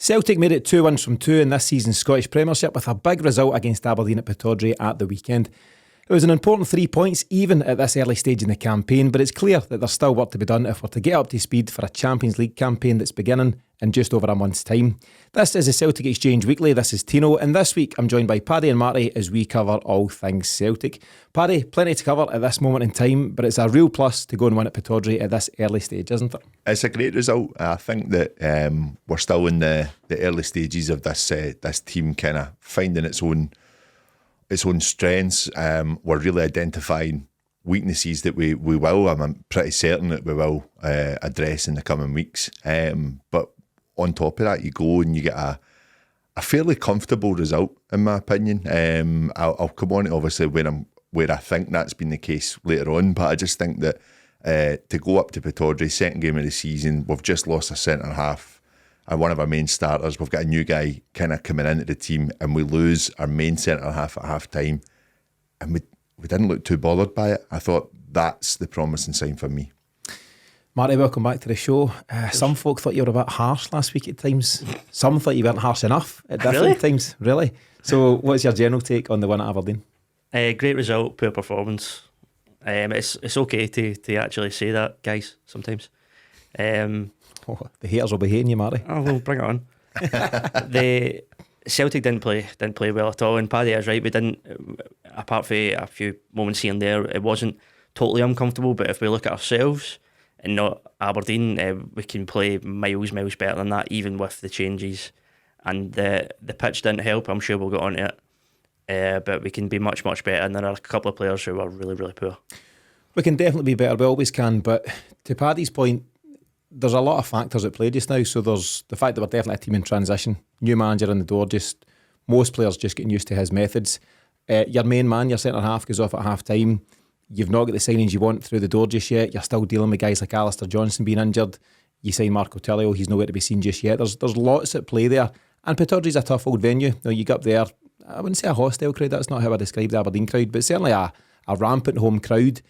Celtic made it 2 wins from 2 in this season's Scottish Premiership with a big result against Aberdeen at Pittodrie at the weekend. It was an important 3 points even at this early stage in the campaign, but it's clear that there's still work to be done if we're to get up to speed for a Champions League campaign that's beginning in just over a month's time. This is the Celtic Exchange Weekly. This is Tino, and this week I'm joined by Paddy and Marty as we cover all things Celtic. Paddy, plenty to cover at this moment in time, but it's a real plus to go and win at Pittodrie at this early stage, isn't it? It's a great result. I think that we're still in the early stages of this team kind of finding its own strengths. We're really identifying weaknesses that we will, I'm pretty certain that we will address in the coming weeks. But on top of that, you go and you get a fairly comfortable result, in my opinion. I'll come on to obviously where I think that's been the case later on, but I just think that to go up to Pittodrie, second game of the season, we've just lost a centre half and one of our main starters. We've got a new guy kind of coming into the team, and we lose our main centre half at half time, and we didn't look too bothered by it. I thought that's the promising sign for me. Marty, welcome back to the show. Some folk thought you were a bit harsh last week at times. Some thought you weren't harsh enough at different times. Really? So what's your general take on the win at Aberdeen? Great result, poor performance. It's okay to actually say that, guys, sometimes. The haters will be hating you, Marty. Oh, well, bring it on. The Celtic didn't play well at all, and Paddy is right. We didn't, apart from a few moments here and there, it wasn't totally uncomfortable. But if we look at ourselves and not Aberdeen, we can play miles better than that, even with the changes. And the pitch didn't help. I'm sure we'll get on to it, but we can be much better. And there are a couple of players who are really poor. We can definitely be better. We always can. But to Paddy's point, there's a lot of factors at play just now. So there's the fact that we're definitely a team in transition. New manager in the door, just most players just getting used to his methods. Your main man, your centre half, goes off at half time. You've not got the signings you want through the door just yet. You're still dealing with guys like Alistair Johnson being injured. You sign Marco Tilio, he's nowhere to be seen just yet. There's lots at play there. And Pittodrie's a tough old venue. Now you get up there, I wouldn't say a hostile crowd, that's not how I describe the Aberdeen crowd, but certainly a rampant home crowd.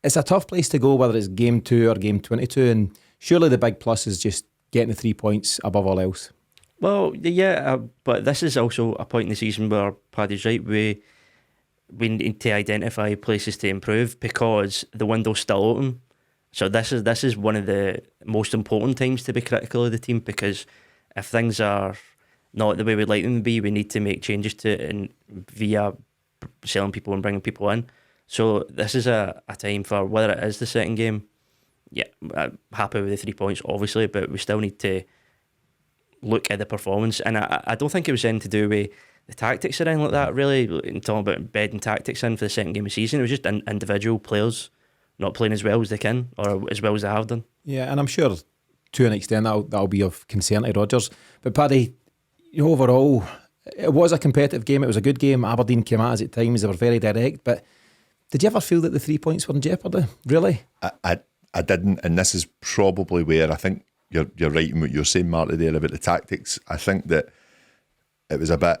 It's a tough place to go, whether it's game 2 or game 22, and surely the big plus is just getting the 3 points above all else. Well, yeah, but this is also a point in the season where Paddy's right. We need to identify places to improve because the window's still open. So this is one of the most important times to be critical of the team, because if things are not the way we'd like them to be, we need to make changes to it, and via selling people and bringing people in. So this is a time for, whether it is the second game, yeah, I'm happy with the 3 points, obviously, but we still need to look at the performance. And I don't think it was anything to do with the tactics or anything like that, really. In talking about bedding tactics in for the second game of the season, it was just individual players not playing as well as they can, or as well as they have done. Yeah, and I'm sure to an extent that'll be of concern to Rodgers. But Paddy, overall, it was a competitive game. It was a good game. Aberdeen came at us at times. They were very direct. But did you ever feel that the 3 points were in jeopardy? Really? I didn't, and this is probably where I think you're right in what you're saying, Marty, there about the tactics. I think that it was a bit,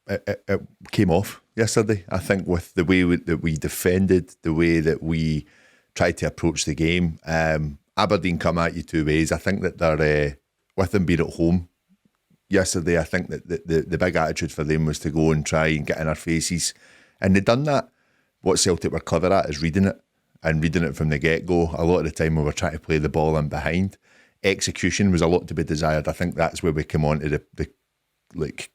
it came off yesterday. I think with the way that we defended, the way that we tried to approach the game. Aberdeen come at you 2 ways. I think that they're, with them being at home yesterday, I think that the big attitude for them was to go and try and get in our faces. And they've done that. What Celtic were clever at is reading it, and reading it from the get-go. A lot of the time we were trying to play the ball in behind. Execution was a lot to be desired. I think that's where we come on to the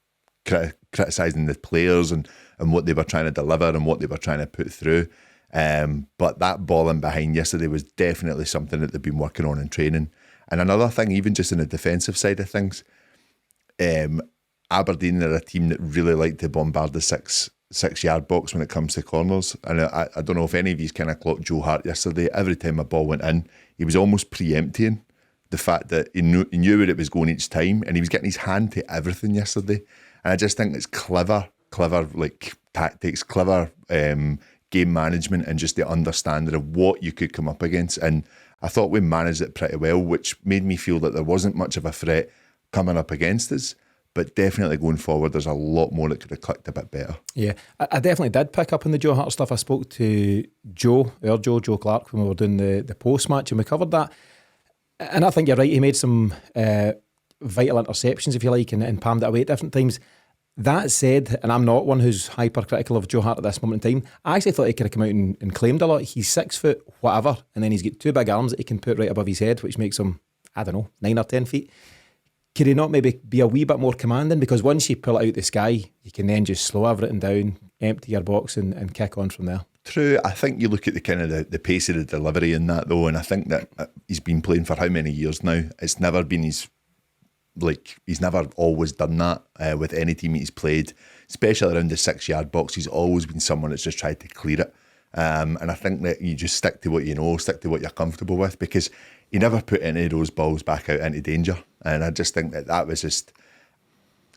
criticising the players and what they were trying to deliver and what they were trying to put through. But that ball in behind yesterday was definitely something that they've been working on in training. And another thing, even just in the defensive side of things, Aberdeen are a team that really like to bombard the six-yard box when it comes to corners. And I don't know if any of you kind of clocked Joe Hart yesterday. Every time a ball went in, he was almost preempting the fact that he knew where it was going each time, and he was getting his hand to everything yesterday. And I just think it's clever like tactics, clever game management, and just the understanding of what you could come up against. And I thought we managed it pretty well, which made me feel that there wasn't much of a threat coming up against us. But definitely going forward, there's a lot more that could have clicked a bit better. Yeah, I definitely did pick up on the Joe Hart stuff. I spoke to Joe Clark, when we were doing the post-match, and we covered that. And I think you're right, he made some vital interceptions, if you like, and palmed it away at different times. That said, and I'm not one who's hypercritical of Joe Hart at this moment in time, I actually thought he could have come out and claimed a lot. He's 6 foot, whatever, and then he's got 2 big arms that he can put right above his head, which makes him, I don't know, 9 or 10 feet. Could he not maybe be a wee bit more commanding? Because once you pull it out the sky, you can then just slow everything down, empty your box and kick on from there. True. I think you look at the kind of the pace of the delivery in that though, and I think that he's been playing for how many years now? It's never been he's never always done that with any team he's played, especially around the 6-yard box. He's always been someone that's just tried to clear it. And I think that you just stick to what you know, stick to what you're comfortable with, because he never put any of those balls back out into danger. And I just think that was just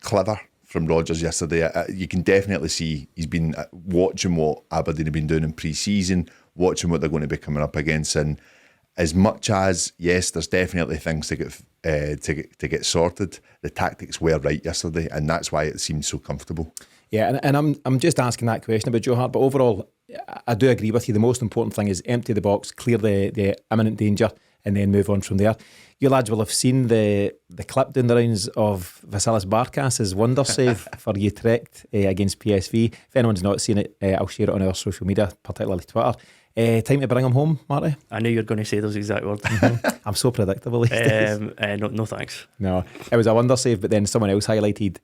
clever from Rodgers yesterday. You can definitely see he's been watching what Aberdeen have been doing in pre-season, watching what they're going to be coming up against, and as much as, yes, there's definitely things to get sorted, the tactics were right yesterday, and that's why it seemed so comfortable. Yeah, and I'm just asking that question about Joe Hart, but overall, I do agree with you. The most important thing is empty the box, clear the imminent danger, and then move on from there. You lads will have seen the clip down the rounds of Vasilis Barkas' wonder save for Utrecht against PSV. If anyone's not seen it, I'll share it on our social media, particularly Twitter. Time to bring him home, Marty? I knew you were going to say those exact words. I'm so predictable these days. No thanks. No, it was a wonder save, but then someone else highlighted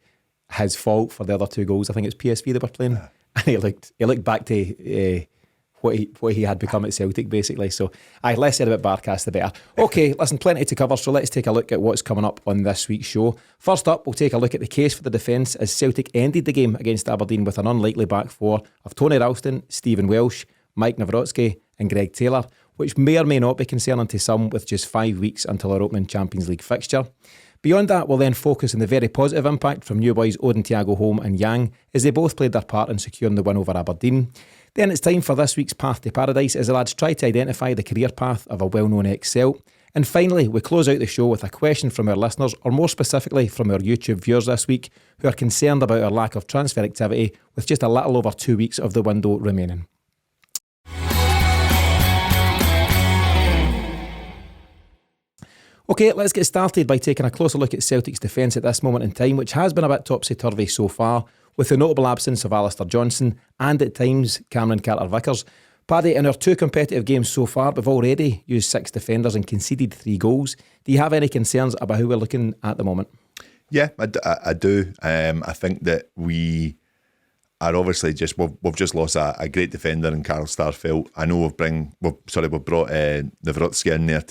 his fault for the other 2 goals. I think it's PSV they were playing, and he looked back to what he had become at Celtic, basically. So, less said about Barkas, the better. Okay, listen, plenty to cover, so let's take a look at what's coming up on this week's show. First up, we'll take a look at the case for the defence as Celtic ended the game against Aberdeen with an unlikely back four of Tony Ralston, Stephen Welsh, Mike Nawrocki and Greg Taylor, which may or may not be concerning to some with just 5 weeks until our opening Champions League fixture. Beyond that, we'll then focus on the very positive impact from new boys Odin, Thiago, Holm and Yang, as they both played their part in securing the win over Aberdeen. Then it's time for this week's Path to Paradise, as the lads try to identify the career path of a well-known ex-Celt. And finally, we close out the show with a question from our listeners, or more specifically from our YouTube viewers this week, who are concerned about our lack of transfer activity with just a little over 2 weeks of the window remaining. Okay, let's get started by taking a closer look at Celtic's defence at this moment in time, which has been a bit topsy-turvy so far, with the notable absence of Alistair Johnson and at times Cameron Carter-Vickers. Paddy, in our 2 competitive games so far, we've already used 6 defenders and conceded 3 goals. Do you have any concerns about who we're looking at the moment? Yeah, I do. I think that we are obviously we've just lost a great defender in Carl Starfelt. I know we've brought Nawrocki in there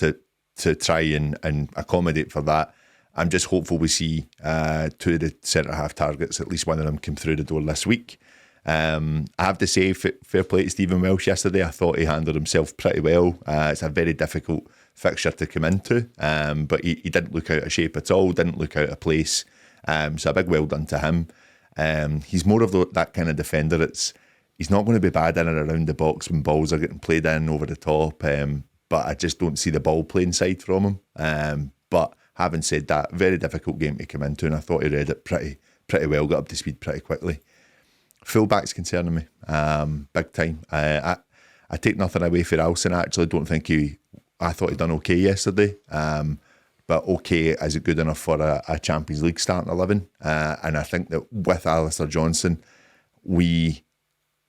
to try and accommodate for that. I'm just hopeful we see 2 of the centre-half targets, at least one of them, come through the door this week. I have to say, fair play to Stephen Welsh yesterday. I thought he handled himself pretty well. It's a very difficult fixture to come into, but he didn't look out of shape at all, didn't look out of place. So a big well done to him. He's more of that kind of defender. He's not going to be bad in and around the box when balls are getting played in over the top, but I just don't see the ball playing side from him. But having said that, very difficult game to come into, and I thought he read it pretty well, got up to speed pretty quickly. Fullback's concerning me, big time. I take nothing away from Alson. I actually don't think I thought he'd done okay yesterday, but okay, is it good enough for a Champions League starting 11? And I think that with Alistair Johnson, we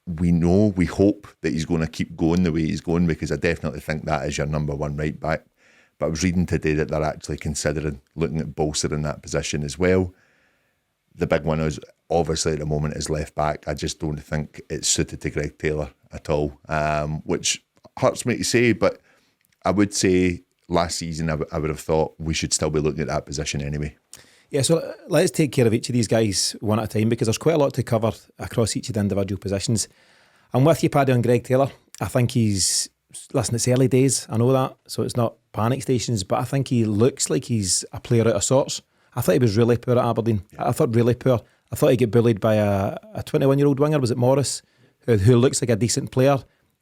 hope that he's going to keep going the way he's going, because I definitely think that is your number 1 right back. But I was reading today that they're actually considering looking at bolstering that position as well. The big one is obviously at the moment is left back. I just don't think it's suited to Greg Taylor at all, which hurts me to say, but I would say last season I would have thought we should still be looking at that position anyway. Yeah, so let's take care of each of these guys one at a time, because there's quite a lot to cover across each of the individual positions. I'm with you, Paddy, on Greg Taylor. I think it's early days, I know that, so it's not panic stations, but I think he looks like he's a player out of sorts. I thought he was really poor at Aberdeen. I thought really poor. I thought he got bullied by a 21-year-old winger, was it Morris, who looks like a decent player,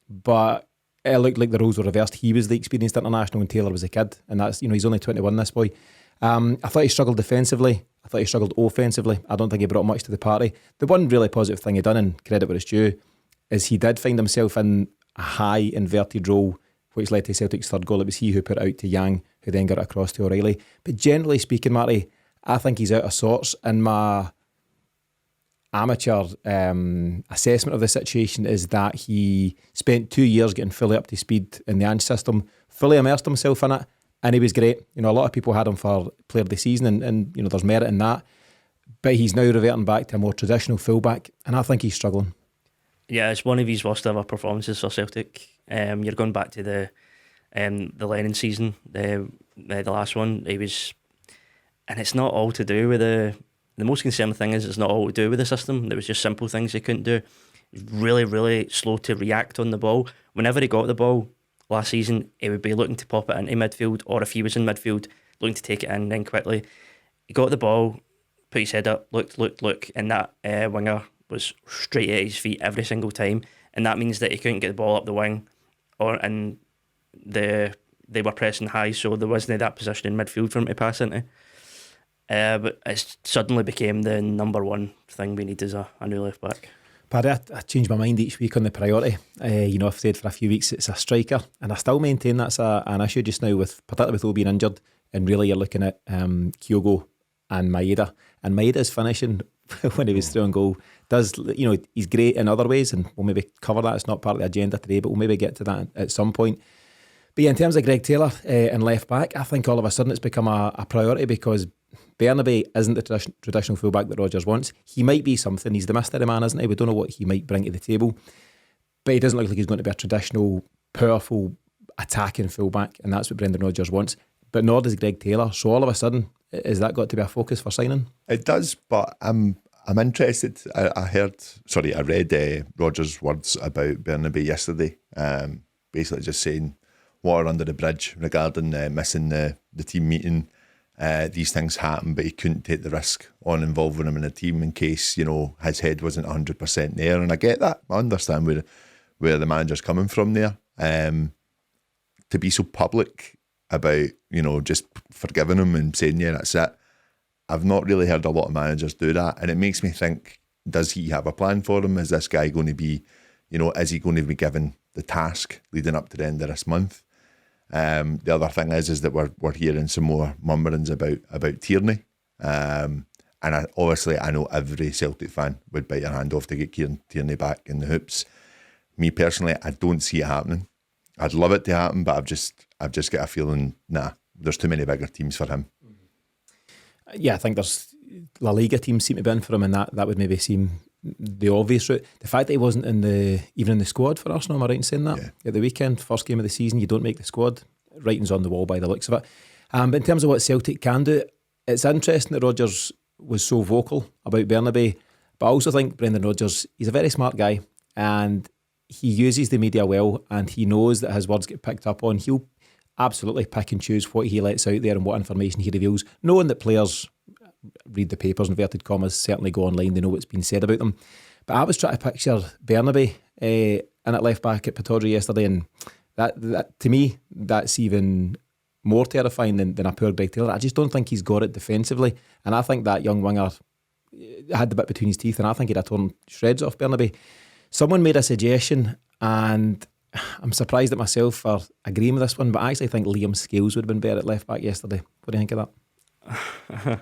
but it looked like the roles were reversed. He was the experienced international and Taylor was a kid, and that's, he's only 21, this boy. I thought he struggled defensively. I thought he struggled offensively. I don't think he brought much to the party. The one really positive thing he done, and credit where it's due, is he did find himself in a high inverted role, which led to Celtic's 3rd goal. It was he who put it out to Yang, who then got it across to O'Reilly. But generally speaking, Marty, I think he's out of sorts, and my amateur assessment of the situation is that he spent 2 years getting fully up to speed in the Ange system, fully immersed himself in it, and he was great. You know, a lot of people had him for player of the season, and you know, there's merit in that. But he's now reverting back to a more traditional fullback, and I think he's struggling. Yeah, it's one of his worst ever performances for Celtic. You're going back to the Lennon season, the last one. He was, and it's not all to do with the most concerning thing is it's not all to do with the system. There was just simple things he couldn't do. He was really, really slow to react on the ball. Whenever he got the ball last season, he would be looking to pop it into midfield, or if he was in midfield, looking to take it in then quickly. He got the ball, put his head up, looked, and that winger was straight at his feet every single time, and that means that he couldn't get the ball up the wing, and they were pressing high, so there wasn't that position in midfield for him to pass into. But it suddenly became the number one thing we need as a new left back. Paddy, I change my mind each week on the priority. You know, I've said for a few weeks it's a striker, and I still maintain that's an issue just now, particularly with Odin injured, and really you're looking at Thiago and Maeda. And Maeda's finishing when he was through on goal he's great in other ways, and we'll maybe cover that. It's not part of the agenda today, but we'll maybe get to that at some point. But yeah, in terms of Greg Taylor and left back, I think all of a sudden it's become a priority because Bernabei isn't the traditional fullback that Rodgers wants. He might be something. He's the mystery man, isn't he? We don't know what he might bring to the table, but he doesn't look like he's going to be a traditional, powerful, attacking fullback, and that's what Brendan Rodgers wants. But nor does Greg Taylor. So all of a sudden, has that got to be a focus for signing? It does, but I'm interested. I read Rodgers' words about Bernabei yesterday, basically just saying water under the bridge regarding missing the team meeting. These things happen, but he couldn't take the risk on involving him in a team in case, you know, his head wasn't 100% there. And I get that. I understand where the manager's coming from there. To be so public about, you know, just forgiving him and saying, yeah, that's it. I've not really heard a lot of managers do that. And it makes me think, does he have a plan for him? Is this guy going to be, you know, is he going to be given the task leading up to the end of this month? The other thing is that we're hearing some more murmurings about Tierney, and I know every Celtic fan would bite their hand off to get Kieran Tierney back in the hoops. Me personally, I don't see it happening. I'd love it to happen, but I've just got a feeling, there's too many bigger teams for him. Yeah, I think there's La Liga teams seem to be in for him, and that would maybe seem the obvious route. The fact that he wasn't even in the squad for Arsenal, am I right in saying that? Yeah. At the weekend, first game of the season, you don't make the squad. Writing's on the wall by the looks of it. But in terms of what Celtic can do, it's interesting that Rodgers was so vocal about Bernabei, but I also think Brendan Rodgers, he's a very smart guy, and he uses the media well, and he knows that his words get picked up on. He'll absolutely pick and choose what he lets out there and what information he reveals, knowing that players read the papers, inverted commas, certainly go online, they know what's been said about them. But I was trying to picture Bernabei in at left back at Pittodrie yesterday, and that to me, that's even more terrifying than a poor Greg Taylor. I just don't think he's got it defensively, and I think that young winger had the bit between his teeth, and I think he'd have torn shreds off Bernabei. Someone made a suggestion, and I'm surprised at myself for agreeing with this one, but I actually think Liam Scales would have been better at left back yesterday. What do you think of that?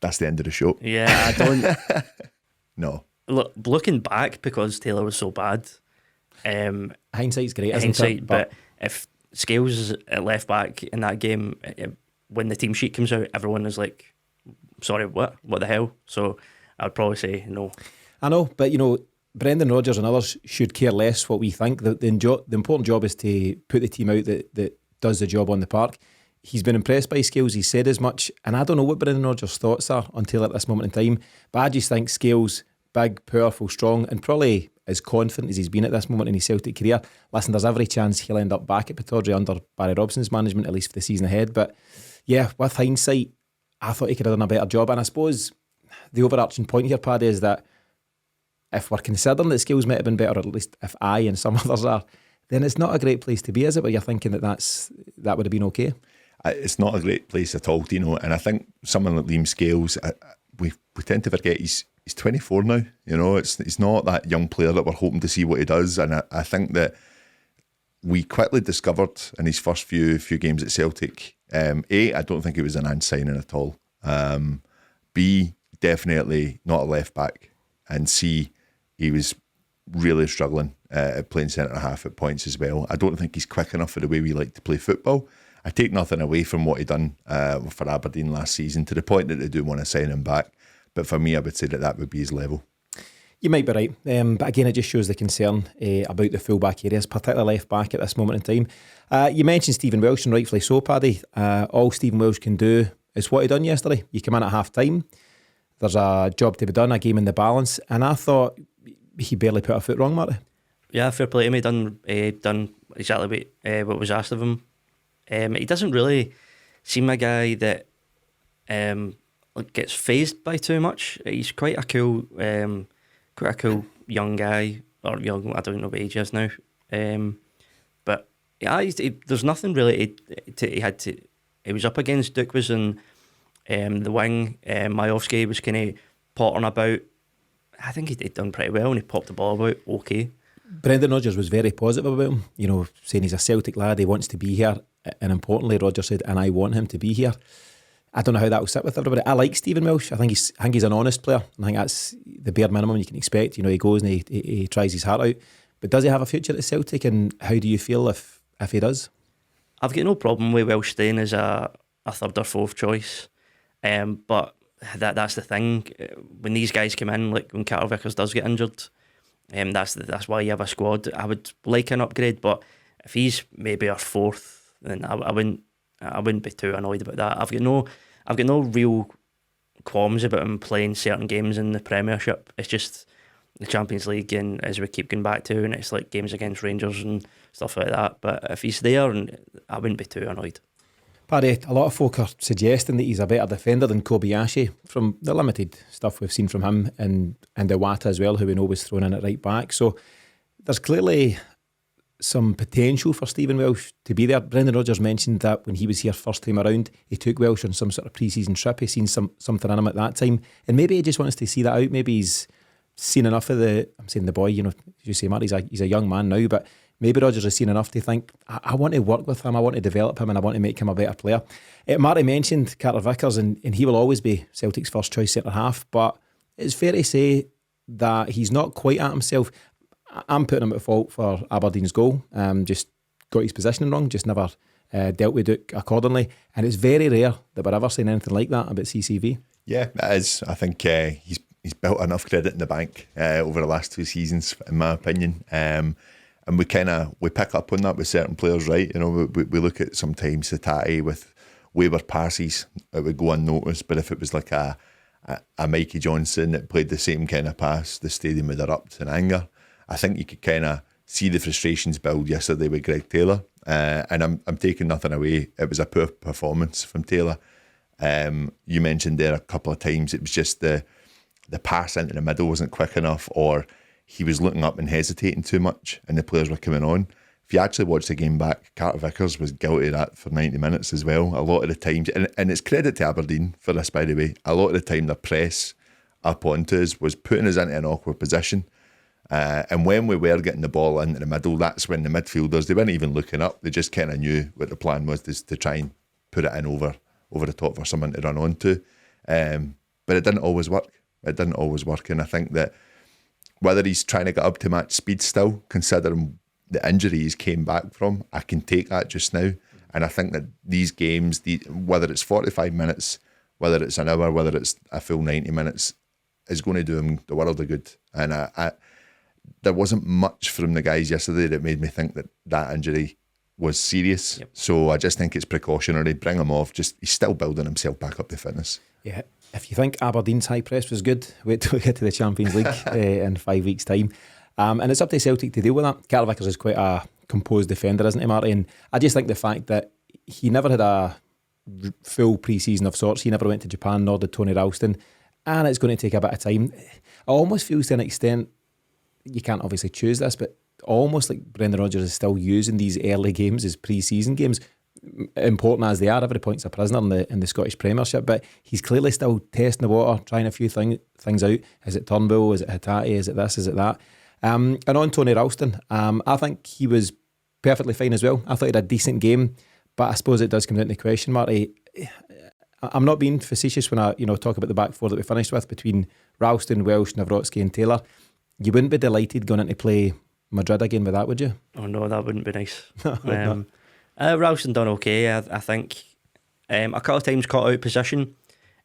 That's the end of the show. Yeah, I don't. No. Look, looking back, because Taylor was so bad. Hindsight's great, isn't hindsight, it? But if Scales is at left back in that game, when the team sheet comes out, everyone is like, sorry, what the hell? So I'd probably say no. I know, but you know, Brendan Rodgers and others should care less what we think. The important job is to put the team out that does the job on the park. He's been impressed by Scales, he said as much, and I don't know what Brendan Rodgers' thoughts are on Taylor at this moment in time, but I just think Scales, big, powerful, strong, and probably as confident as he's been at this moment in his Celtic career. Listen, there's every chance he'll end up back at Pittodrie under Barry Robson's management, at least for the season ahead. But yeah, with hindsight, I thought he could have done a better job. And I suppose the overarching point here, Paddy, is that if we're considering that Scales might have been better, or at least if I and some others are, then it's not a great place to be, is it? Where you're thinking that would have been okay? It's not a great place at all, Dino. And I think someone like Liam Scales, we tend to forget he's 24 now. You know, he's not that young player that we're hoping to see what he does. And I think that we quickly discovered in his first few games at Celtic, A, I don't think it was an Ange signing at all. B, definitely not a left back. And C, he was really struggling at playing centre half at points as well. I don't think he's quick enough for the way we like to play football. I take nothing away from what he done for Aberdeen last season, to the point that they do want to sign him back. But for me, I would say that would be his level. You might be right, but again, it just shows the concern about the full-back areas, particularly left-back at this moment in time. You mentioned Stephen Welsh, and rightfully so, Paddy. All Stephen Welsh can do is what he done yesterday. You come in at half-time, there's a job to be done, a game in the balance, and I thought he barely put a foot wrong, Marty. Yeah, fair play to him. He done exactly what was asked of him. He doesn't really seem a guy that gets fazed by too much. He's quite a cool young guy, or young, I don't know what age he is now. But yeah, there's nothing really he was up against. Duke was in the wing. Majowski was kind of pottering about. I think he'd done pretty well, and he popped the ball about okay. Brendan Rodgers was very positive about him, saying he's a Celtic lad, he wants to be here, and importantly, Rodgers said, and I want him to be here. I don't know how that will sit with everybody. I like Stephen Welsh. I think he's an honest player. I think that's the bare minimum you can expect. He goes and he tries his heart out. But does he have a future at Celtic, and how do you feel if he does? I've got no problem with Welsh staying as a third or fourth choice, but that's the thing. When these guys come in, like when Carter-Vickers does get injured, that's why you have a squad. I would like an upgrade, but if he's maybe our fourth, then I wouldn't be too annoyed about that. I've got no real qualms about him playing certain games in the Premiership. It's just the Champions League, and as we keep going back to, and it's like games against Rangers and stuff like that. But if he's there, I wouldn't be too annoyed. Paddy, a lot of folk are suggesting that he's a better defender than Kobayashi from the limited stuff we've seen from him, and Iwata as well, who we know was thrown in at right back. So there's clearly some potential for Stephen Welsh to be there. Brendan Rodgers mentioned that when he was here first time around, he took Welsh on some sort of pre-season trip. He's seen something in him at that time, and maybe he just wants to see that out. Maybe he's seen enough of I'm saying the boy, as you say, Matt, he's a young man now, but maybe Rodgers has seen enough to think, I want to work with him, I want to develop him, and I want to make him a better player. Marty mentioned Carter-Vickers, and he will always be Celtic's first choice centre-half, but it's fair to say that he's not quite at himself. I'm putting him at fault for Aberdeen's goal. Just got his positioning wrong, just never dealt with Duke accordingly, and it's very rare that we're ever saying anything like that about CCV. Yeah, it is. I think he's built enough credit in the bank over the last 2 seasons, in my opinion. And we pick up on that with certain players, right? We look at sometimes Hatate with wayward passes, it would go unnoticed. But if it was like a Mikey Johnson that played the same kind of pass, the stadium would erupt in anger. I think you could kind of see the frustrations build yesterday with Greg Taylor. And I'm taking nothing away. It was a poor performance from Taylor. You mentioned there a couple of times it was just the pass into the middle wasn't quick enough, or he was looking up and hesitating too much and the players were coming on. If you actually watch the game back, Carter-Vickers was guilty of that for 90 minutes as well. A lot of the times, and it's credit to Aberdeen for this, by the way, a lot of the time the press up onto us was putting us into an awkward position. And when we were getting the ball into the middle, that's when the midfielders, they weren't even looking up. They just kind of knew what the plan was, to try and put it in over the top for someone to run onto. But it didn't always work. And I think that whether he's trying to get up to match speed still, considering the injury he's came back from, I can take that just now. And I think that these games, whether it's 45 minutes, whether it's an hour, whether it's a full 90 minutes, is going to do him the world of good. And there wasn't much from the guys yesterday that made me think that injury was serious. Yep. So I just think it's precautionary. Bring him off. He's still building himself back up to fitness. Yeah. If you think Aberdeen's high press was good, wait till we get to the Champions League in 5 weeks' time. And it's up to Celtic to deal with that. Carter-Vickers is quite a composed defender, isn't he, Marty? And I just think the fact that he never had a full pre-season of sorts. He never went to Japan, nor did Tony Ralston. And it's going to take a bit of time. It almost feels to an extent, you can't obviously choose this, but almost like Brendan Rodgers is still using these early games as pre-season games, important as they are. Every point's a prisoner in the Scottish Premiership, but he's clearly still testing the water, trying a few things out. Is it Turnbull? Is it Hatate? Is it this? Is it that? And on Tony Ralston, I think he was perfectly fine as well. I thought he had a decent game, but I suppose it does come down to the question, Marty. I'm not being facetious when I talk about the back four that we finished with between Ralston, Welsh, Nawrocki and Taylor. You wouldn't be delighted going in to play Madrid again with that, would you? Oh no, that wouldn't be nice. Ralston done okay, I think. A couple of times caught out position.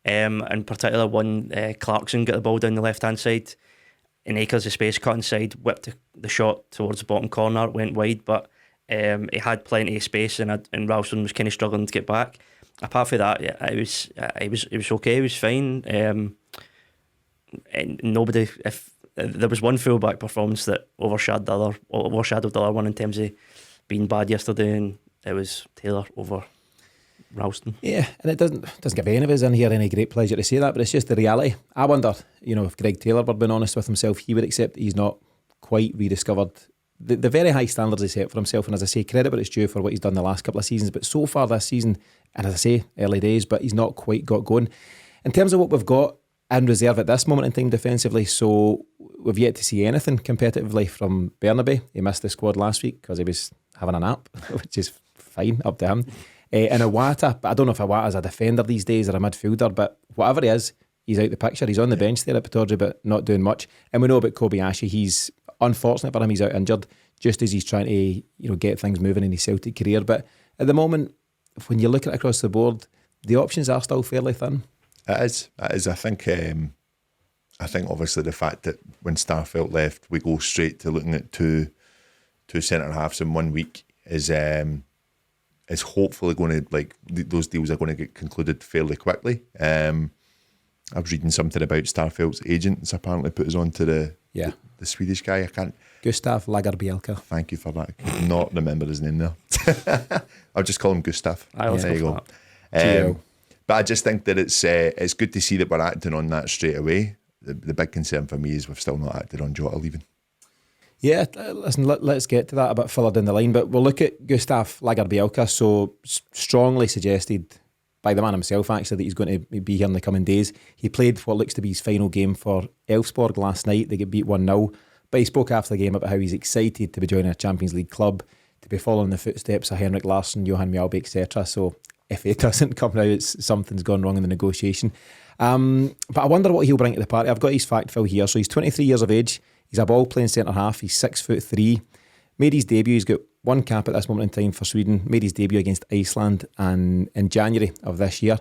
In particular, one Clarkson got the ball down the left hand side, in acres of space, cut inside, whipped the shot towards the bottom corner, went wide, but he had plenty of space, and Ralston was kind of struggling to get back. Apart from that, yeah, it was okay. It was fine. And nobody. If there was one fullback performance that overshadowed the other one in terms of being bad yesterday, and it was Taylor over Ralston. Yeah, and it doesn't give any of us in here any great pleasure to say that, but it's just the reality. I wonder, if Greg Taylor were being honest with himself, he would accept that he's not quite rediscovered the very high standards he set for himself. And as I say, credit where it's due for what he's done the last couple of seasons, but so far this season, and as I say, early days, but he's not quite got going. In terms of what we've got in reserve at this moment in time defensively, so we've yet to see anything competitively from Bernabe. He missed the squad last week because he was having a nap, which is fine, up to him. And Iwata, but I don't know if Iwata's a defender these days or a midfielder, but whatever he is, he's out the picture. He's on the bench there at Pittodrie, but not doing much. And we know about Kobayashi. He's unfortunate for him, he's out injured just as he's trying to get things moving in his Celtic career. But at the moment, when you look at it across the board, the options are still fairly thin. It is. I think obviously the fact that when Starfelt left, we go straight to looking at two centre halves in 1 week is hopefully going to, those deals are going to get concluded fairly quickly. I was reading something about Starfelt's agents apparently put us on to the Swedish guy. I can't. Gustaf Lagerbielke. Thank you for that. I could not remember his name there. I'll just call him Gustaf. There you go. But I just think that it's good to see that we're acting on that straight away. The big concern for me is we've still not acted on Jota leaving. Yeah, listen, let's get to that a bit further down the line, but we'll look at Gustaf Lagerbielke. So strongly suggested by the man himself actually that he's going to be here in the coming days. He played what looks to be his final game for Elfsborg last night. They get beat 1-0, but he spoke after the game about how he's excited to be joining a Champions League club, to be following the footsteps of Henrik Larsson, Johan Mjällby, etc. So if it doesn't come out, something's gone wrong in the negotiation. But I wonder what he'll bring to the party. I've got his fact fill here. So he's 23 years of age. He's a ball-playing centre-half. He's 6'3". Made his debut. He's got one cap at this moment in time for Sweden. Made his debut against Iceland in January of this year.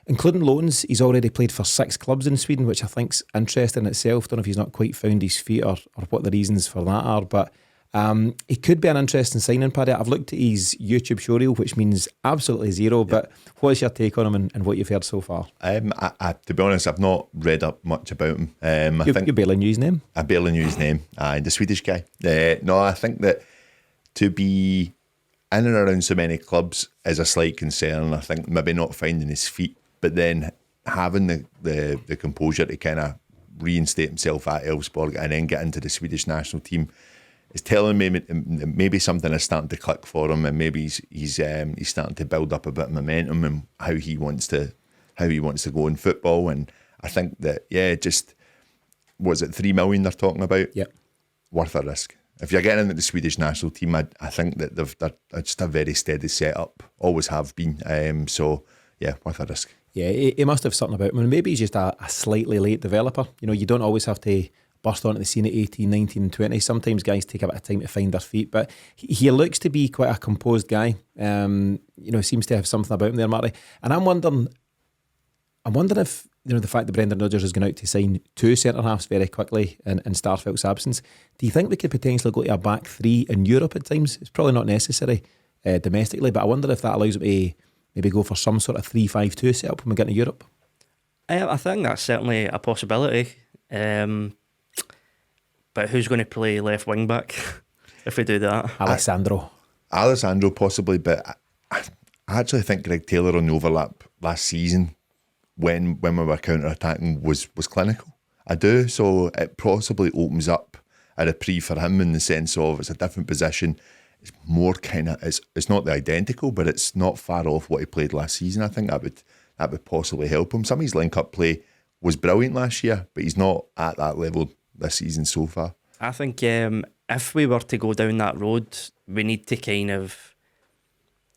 Including loans, he's already played for 6 clubs in Sweden, which I think's interesting in itself. Don't know if he's not quite found his feet or what the reasons for that are, but he could be an interesting signing, Paddy. I've looked at his YouTube show reel, which means absolutely zero, but what's your take on him and what you've heard so far? To be honest, I've not read up much about him. You barely knew his name? I barely knew his name. The Swedish guy. No, I think that to be in and around so many clubs is a slight concern. I think maybe not finding his feet, but then having the composure to kind of reinstate himself at Elfsborg and then get into the Swedish national team is telling me maybe something is starting to click for him, and maybe he's starting to build up a bit of momentum and how he wants to go in football. And I think that just was it 3 million they're talking about? Yep. Worth a risk. If you're getting into the Swedish national team, I think that they're just a very steady setup, always have been. So yeah, worth a risk. Yeah, he must have something about him. Maybe he's just a slightly late developer. You don't always have to burst onto the scene at 18, 19, 20. Sometimes guys take a bit of time to find their feet, but he looks to be quite a composed guy. Seems to have something about him there, Marty. And I'm wondering if the fact that Brendan Rodgers has gone out to sign 2 centre halves very quickly in Starfelt's absence. Do you think we could potentially go to a back 3 in Europe at times? It's probably not necessary domestically, but I wonder if that allows him to maybe go for some sort of 3-5-2 setup when we get to Europe. I think that's certainly a possibility. But who's going to play left wing back if we do that? Alessandro possibly, but I actually think Greg Taylor on the overlap last season when we were counter-attacking was clinical. I do, so it possibly opens up a reprieve for him in the sense of it's a different position. It's more it's not the identical, but it's not far off what he played last season. I think that would possibly help him. Some of his link-up play was brilliant last year, but he's not at that level this season so far. I think if we were to go down that road, we need to kind of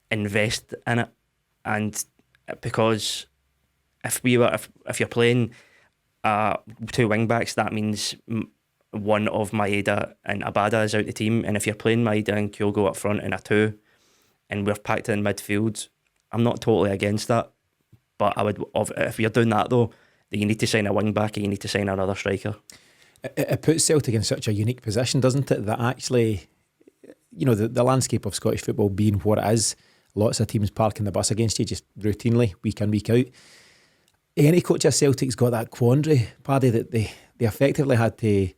invest in it, and because if you're playing 2 wing backs, that means one of Maeda and Abada is out the team, and if you're playing Maeda and Kyogo up front in a 2, and we're packed in midfield, I'm not totally against that, but I would, if you're doing that though, then you need to sign a wing back and you need to sign another striker. It puts Celtic in such a unique position, doesn't it, that actually, you know, the landscape of Scottish football being what it is, lots of teams parking the bus against you just routinely, week in, week out. Any coach at Celtic's got that quandary, Paddy, that they effectively had to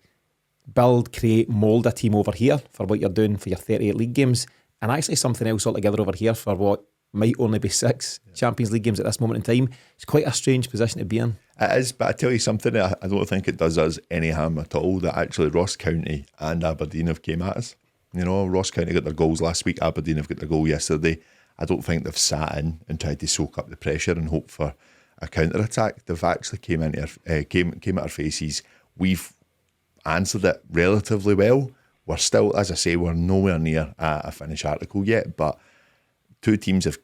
build, create, mould a team over here for what you're doing for your 38 league games, and actually something else altogether over here for what might only be 6 Champions League games at this moment in time. It's quite a strange position to be in. It is, but I tell you something, I don't think it does us any harm at all that actually Ross County and Aberdeen have came at us. You know, Ross County got their goals last week, Aberdeen have got their goal yesterday. I don't think they've sat in and tried to soak up the pressure and hope for a counter-attack. They've actually came at our faces. We've answered it relatively well. We're still, as I say, we're nowhere near a finished article yet, but 2 teams have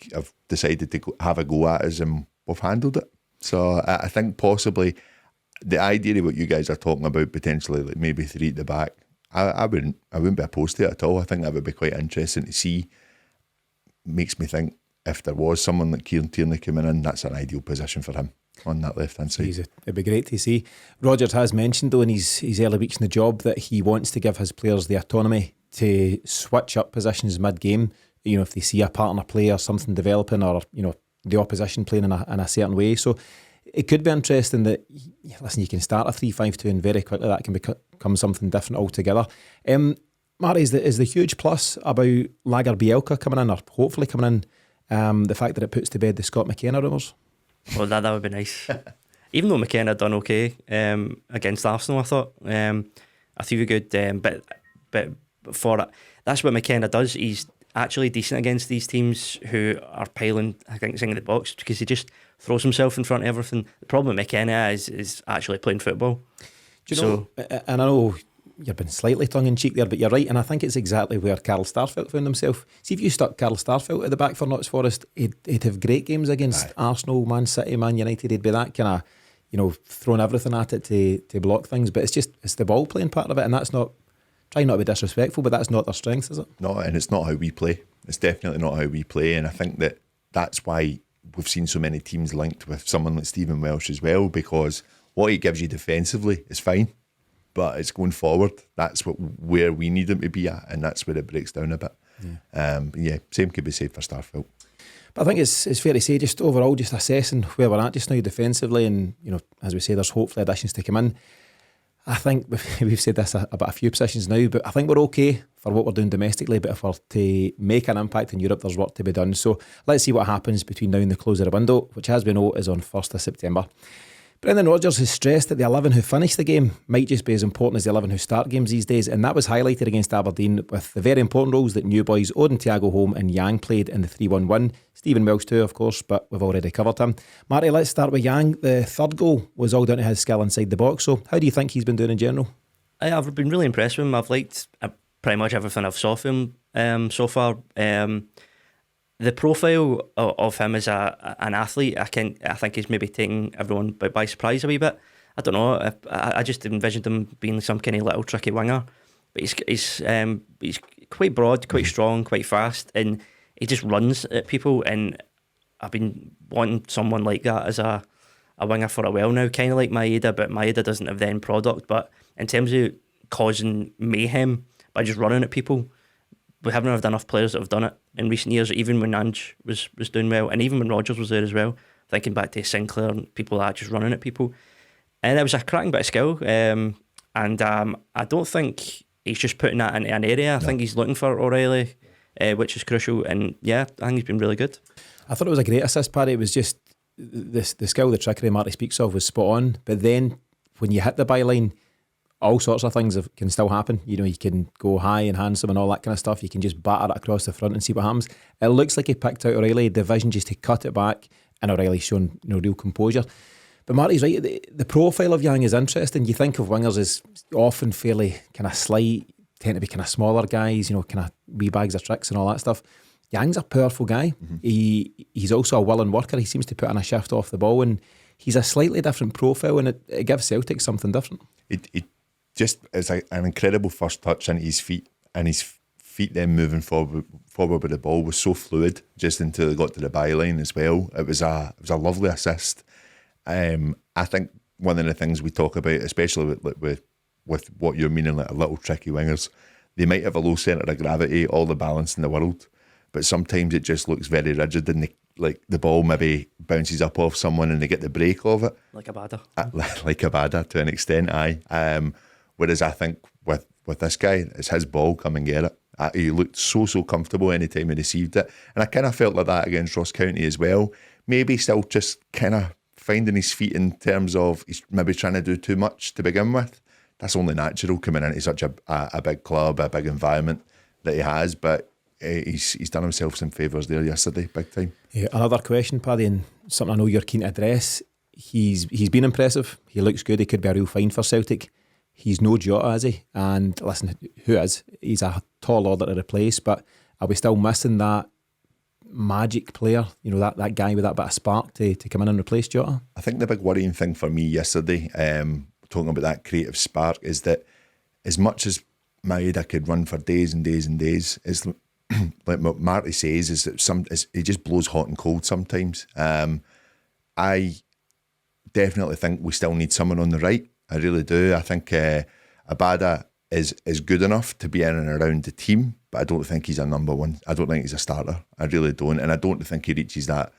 decided to have a go at us and we've handled it. So I think possibly the idea of what you guys are talking about, potentially like maybe 3 at the back, I wouldn't be opposed to it at all. I think that would be quite interesting to see. Makes me think if there was someone like Kieran Tierney coming in, that's an ideal position for him on that left-hand side. It'd be great to see. Rodgers has mentioned though in his early weeks in the job that he wants to give his players the autonomy to switch up positions mid-game. You know, if they see a partner play or something developing, or, you know, the opposition playing in a certain way. So it could be interesting that, listen, you can start a 3-5-2 and very quickly that can become something different altogether. Marty, is the huge plus about Lagerbielke coming in, or hopefully coming in, the fact that it puts to bed the Scott McKenna rumours? Well, that would be nice. Even though McKenna done okay against Arsenal, I thought. I threw good, but for it, that's what McKenna does. He's actually decent against these teams who are piling, I think, in the box, because he just throws himself in front of everything. The problem with McKenna is actually playing football. Do you know, and I know you've been slightly tongue-in-cheek there, but you're right, and I think it's exactly where Carl Starfelt found himself. See, if you stuck Carl Starfelt at the back for Notts Forest, he'd have great games against Arsenal, Man City, Man United. He'd be that kind of, you know, throwing everything at it to block things, but it's the ball playing part of it, and that's not, try not to be disrespectful, but that's not their strength, is it? No, and it's not how we play. It's definitely not how we play, and I think that's why we've seen so many teams linked with someone like Stephen Welsh as well, because what he gives you defensively is fine, but it's going forward. That's where we need him to be at, and that's where it breaks down a bit. Same could be said for Starfelt. But I think it's fair to say, just overall, just assessing where we're at just now defensively, and, you know, as we say, there's hopefully additions to come in. I think we've said this about a few positions now, but I think we're okay for what we're doing domestically, but if we're to make an impact in Europe, there's work to be done. So let's see what happens between now and the close of the window, which, as we know, is on 1st of September. Brendan Rodgers has stressed that the 11 who finish the game might just be as important as the 11 who start games these days, and that was highlighted against Aberdeen with the very important roles that new boys Odin, Thiago, Holm and Yang played in the 3-1 Stephen Welsh too, of course, but we've already covered him. Marty, let's start with Yang. The third goal was all down to his skill inside the box, so how do you think he's been doing in general? I've been really impressed with him. I've liked pretty much everything I've saw from him so far. The profile of him as an athlete, I think he's maybe taking everyone by surprise a wee bit. I don't know. I just envisioned him being some kind of little tricky winger, but he's quite broad, quite strong, quite fast, and he just runs at people. And I've been wanting someone like that as a winger for a while now, kind of like Maeda, but Maeda doesn't have the end product. But in terms of causing mayhem by just running at people, we haven't had enough players that have done it in recent years, even when Ange was doing well, and even when Rodgers was there as well. Thinking back to Sinclair and people that are just running at people. And it was a cracking bit of skill. I don't think he's just putting that into an area. I think he's looking for O'Reilly, which is crucial. And yeah, I think he's been really good. I thought it was a great assist, Paddy. It was just the skill, the trickery Marty speaks of was spot on. But then when you hit the byline, all sorts of things can still happen. You know, you can go high and handsome and all that kind of stuff. You can just batter it across the front and see what happens. It looks like he picked out O'Reilly, the vision just to cut it back, and O'Reilly's shown, you know, real composure. But Marty's right, the profile of Yang is interesting. You think of wingers as often fairly kind of slight, tend to be kind of smaller guys, kind of wee bags of tricks and all that stuff. Yang's a powerful guy. He's also a willing worker. He seems to put in a shift off the ball, and he's a slightly different profile, and it gives Celtic something different. It just is an incredible first touch into his feet, and his feet then moving forward with the ball was so fluid just until they got to the byline as well. It was a lovely assist. I think one of the things we talk about, especially with what you're meaning, like a little tricky wingers, they might have a low centre of gravity, all the balance in the world, but sometimes it just looks very rigid, and the ball maybe bounces up off someone and they get the break of it. Like a batter. Like a batter to an extent, aye. Whereas I think with this guy, it's his ball, come and get it. He looked so comfortable anytime he received it. And I kind of felt like that against Ross County as well. Maybe still just kind of finding his feet in terms of he's maybe trying to do too much to begin with. That's only natural coming into such a big club, a big environment that he has. But he's done himself some favours there yesterday, big time. Yeah, another question, Paddy, and something I know you're keen to address. He's been impressive. He looks good. He could be a real find for Celtic. He's no Jota, is he? And listen, who is? He's a tall order to replace, but are we still missing that magic player, that guy with that bit of spark to come in and replace Jota? I think the big worrying thing for me yesterday, talking about that creative spark, is that as much as Maeda could run for days and days and days, it's like what Marty says, is that he just blows hot and cold sometimes. I definitely think we still need someone on the right. I really do. I think Abada is good enough to be in and around the team, but I don't think he's a number one. I don't think he's a starter. I really don't. And I don't think he reaches that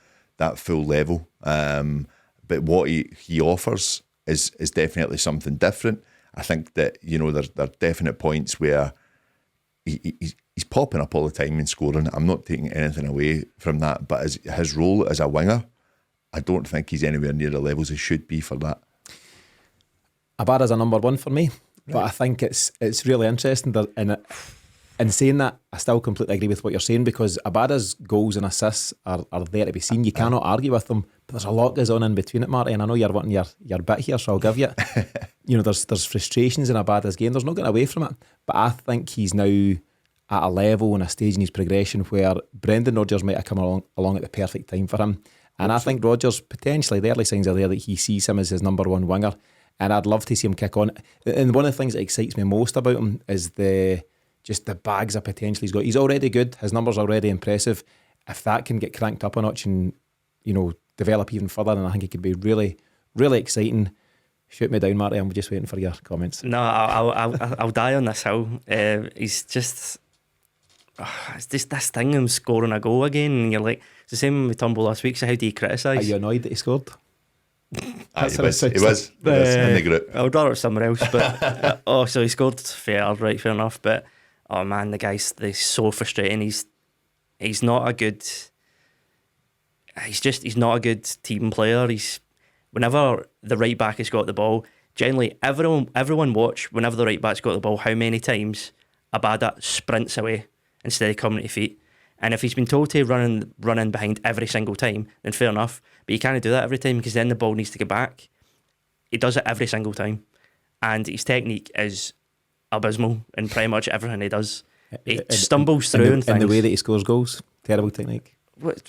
full level. But what he offers is definitely something different. I think that, there are definite points where he's popping up all the time and scoring. I'm not taking anything away from that, but his role as a winger, I don't think he's anywhere near the levels he should be for that. Abada's a number one for me, but I think it's really interesting that in saying that, I still completely agree with what you're saying, because Abada's goals and assists are there to be seen. You cannot argue with them, but there's a lot goes on in between it, Marty, and I know you're wanting your bit here, so I'll give you it. There's frustrations in Abada's game. There's no getting away from it, but I think he's now at a level and a stage in his progression where Brendan Rodgers might have come along at the perfect time for him. And I think Rodgers, potentially, the early signs are there that he sees him as his number one winger. And I'd love to see him kick on. And one of the things that excites me most about him is the bags of potential he's got. He's already good. His numbers are already impressive. If that can get cranked up a notch and, develop even further, then I think it could be really, really exciting. Shoot me down, Marty. I'm just waiting for your comments. No, I'll die on this hill. He's just... it's just this thing, him scoring a goal again, and you're like, it's the same with Turnbull last week, so how do you criticise? Are you annoyed that he scored? He was in the group. I would rather it somewhere else, but so he scored, fair enough, but oh man, the guy's so frustrating. He's not a good team player. Whenever the right back has got the ball, generally everyone watch whenever the right back's got the ball how many times Abada sprints away instead of coming to feet. And if he's been told to run in behind every single time, then fair enough. But you can't do that every time, because then the ball needs to get back. He does it every single time. And his technique is abysmal in pretty much everything he does. He stumbles through and things. And the way that he scores goals, terrible technique.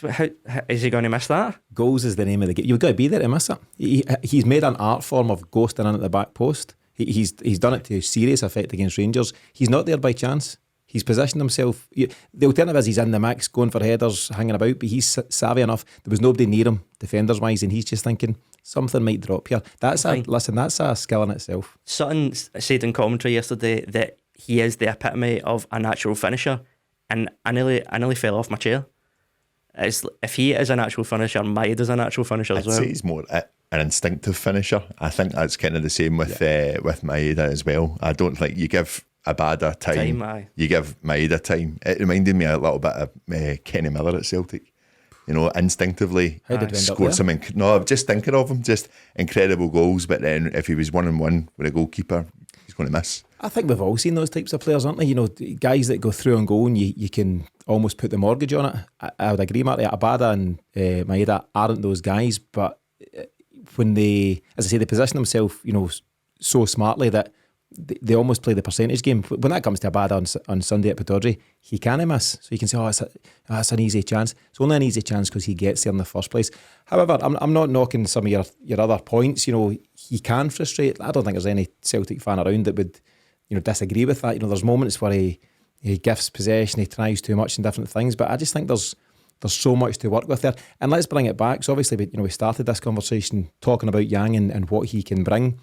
How is he going to miss that? Goals is the name of the game. You've got to be there to miss it. He's made an art form of ghosting in at the back post. He's done it to serious effect against Rangers. He's not there by chance. He's positioned himself. The alternative is he's in the mix, going for headers, hanging about, but he's savvy enough. There was nobody near him, defenders-wise, and he's just thinking, something might drop here. That's a skill in itself. Sutton said in commentary yesterday that he is the epitome of a natural finisher, and I nearly fell off my chair. If he is a natural finisher, Maeda's a natural finisher as well. I'd say he's more an instinctive finisher. I think that's kind of the same with Maeda as well. I don't think you give Abada time. You give Maeda time. It reminded me a little bit of Kenny Miller at Celtic. Instinctively scored something. No, I'm just thinking of him, just incredible goals. But then if he was 1-on-1 with a goalkeeper, he's going to miss. I think we've all seen those types of players, aren't they? Guys that go through and goal, and you can almost put the mortgage on it. I would agree, Marty. Abada and Maeda aren't those guys, but when they, as I say, they position themselves, so smartly that they almost play the percentage game. When that comes to Abada on Sunday at Pittodrie, he can't miss. So you can say, that's an easy chance. It's only an easy chance because he gets there in the first place. However, I'm not knocking some of your other points. He can frustrate. I don't think there's any Celtic fan around that would disagree with that. There's moments where he gifts possession, he tries too much in different things, but I just think there's so much to work with there. And let's bring it back. So obviously, we started this conversation talking about Yang and what he can bring.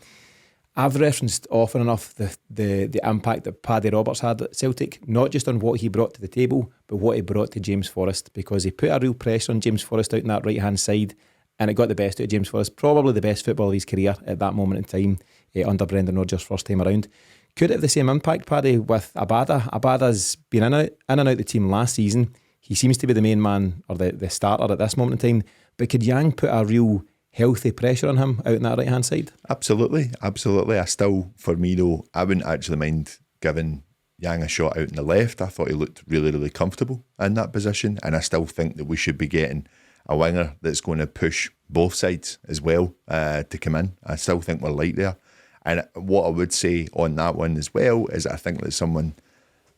I've referenced often enough the impact that Paddy Roberts had at Celtic, not just on what he brought to the table, but what he brought to James Forrest, because he put a real pressure on James Forrest out in that right-hand side, and it got the best out of James Forrest, probably the best football of his career at that moment in time, under Brendan Rodgers' first time around. Could it have the same impact, Paddy, with Abada? Abada's been in and out the team last season. He seems to be the main man, or the starter at this moment in time, but could Yang put a real healthy pressure on him out in that right-hand side? Absolutely. I still, for me though, I wouldn't actually mind giving Yang a shot out in the left. I thought he looked really, really comfortable in that position, and I still think that we should be getting a winger that's going to push both sides as well to come in. I still think we're light there. And what I would say on that one as well is I think that someone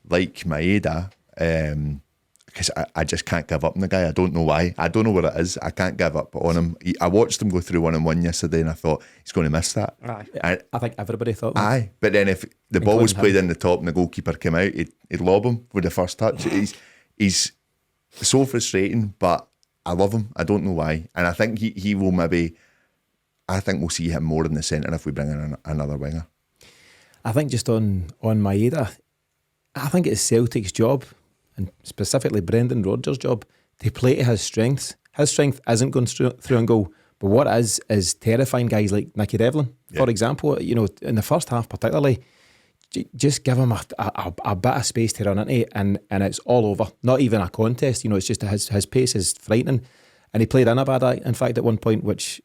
like Maeda, because I just can't give up on the guy. I don't know why. I don't know what it is. I can't give up on him. I watched him go through 1-on-1 yesterday, and I thought he's going to miss that. I think everybody thought that. Aye, but then if the ball was played in the top and the goalkeeper came out, he'd lob him with the first touch. He's so frustrating, but I love him. I don't know why. And I think he will maybe... I think we'll see him more in the centre if we bring in another winger. I think just on Maeda, I think it's Celtic's job, and specifically Brendan Rodgers' job, to play to his strengths. His strength isn't going through and goal, but what is terrifying guys like Nicky Devlin, for example. In the first half particularly, just give him a bit of space to run into, and it's all over. Not even a contest. It's just his pace is frightening, and he played in Abada, in fact, at one point, which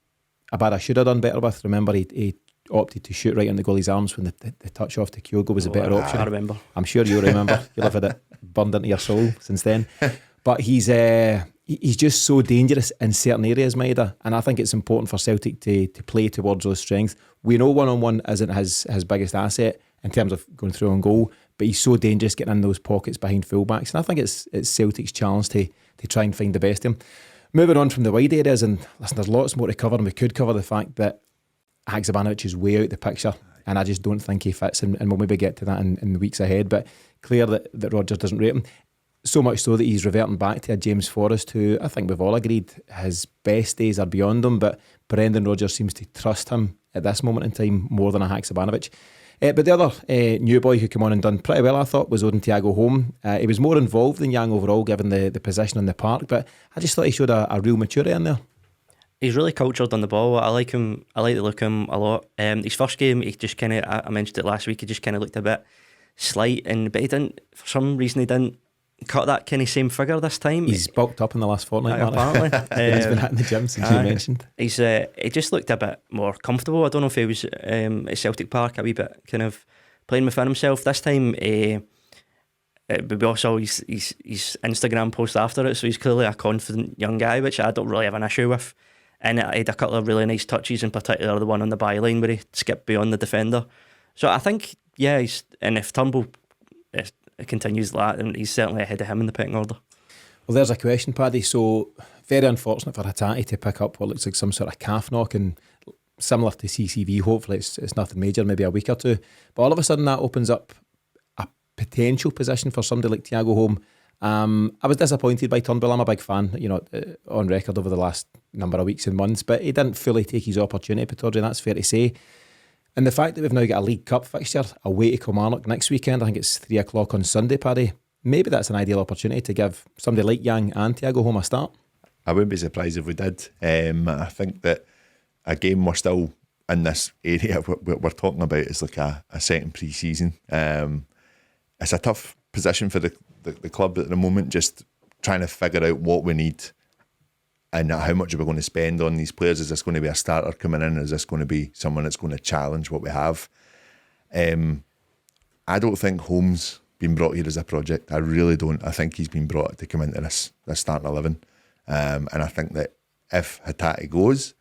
Abada should have done better with. Remember, he opted to shoot right in the goalie's arms when the touch off to Thiago was a better option. I remember. I'm sure you remember. You'll have had it burned into your soul since then. But he's just so dangerous in certain areas, Maeda, and I think it's important for Celtic to play towards those strengths. We know 1-on-1 isn't his biggest asset in terms of going through on goal, but he's so dangerous getting in those pockets behind fullbacks, and I think it's Celtic's challenge to try and find the best of him. Moving on from the wide areas, and listen, there's lots more to cover, and we could cover the fact that Haksabanovic is way out the picture, and I just don't think he fits, and we'll maybe get to that in the weeks ahead, but clear that Rodgers doesn't rate him. So much so that he's reverting back to a James Forrest, who I think we've all agreed his best days are beyond him, but Brendan Rodgers seems to trust him at this moment in time more than a Haksabanovic. But the other new boy who came on and done pretty well, I thought, was Odin Thiago Holm. He was more involved than Yang overall, given the position in the park, but I just thought he showed a real maturity in there. He's really cultured on the ball. I like him. I like the look of him a lot. His first game, he just kind of, I mentioned it last week, he just kind of looked a bit slight, but he didn't, for some reason, he didn't cut that kind of same figure this time. He's bulked up in the last fortnight, apparently. He's been hitting the gym since you mentioned. He just looked a bit more comfortable. I don't know if he was at Celtic Park a wee bit kind of playing within himself. This time, we also saw his Instagram post after it, so he's clearly a confident young guy, which I don't really have an issue with. And he had a couple of really nice touches, in particular the one on the byline where he skipped beyond the defender. So I think, and if Turnbull continues that, and he's certainly ahead of him in the pecking order. Well, there's a question, Paddy. So very unfortunate for Hatate to pick up what looks like some sort of calf knock, and similar to CCV. Hopefully it's nothing major, maybe a week or two. But all of a sudden that opens up a potential position for somebody like Thiago Holm. I was disappointed by Turnbull. I'm a big fan, on record over the last number of weeks and months, but he didn't fully take his opportunity, Pittodrie, that's fair to say. And the fact that we've now got a League Cup fixture away to Kilmarnock next weekend, I think it's 3 o'clock on Sunday, Paddy, maybe that's an ideal opportunity to give somebody like Yang and Thiago Holm a start. I wouldn't be surprised if we did. I think that a game we're still in this area we're talking about is like a second pre-season. It's a tough position for the club at the moment, just trying to figure out what we need and how much are we going to spend on these players. Is this going to be a starter coming in? Is this going to be someone that's going to challenge what we have? I don't think Holm's been brought here as a project. I really don't. I think he's been brought to come into this starting 11. And I think that if Hatate goes,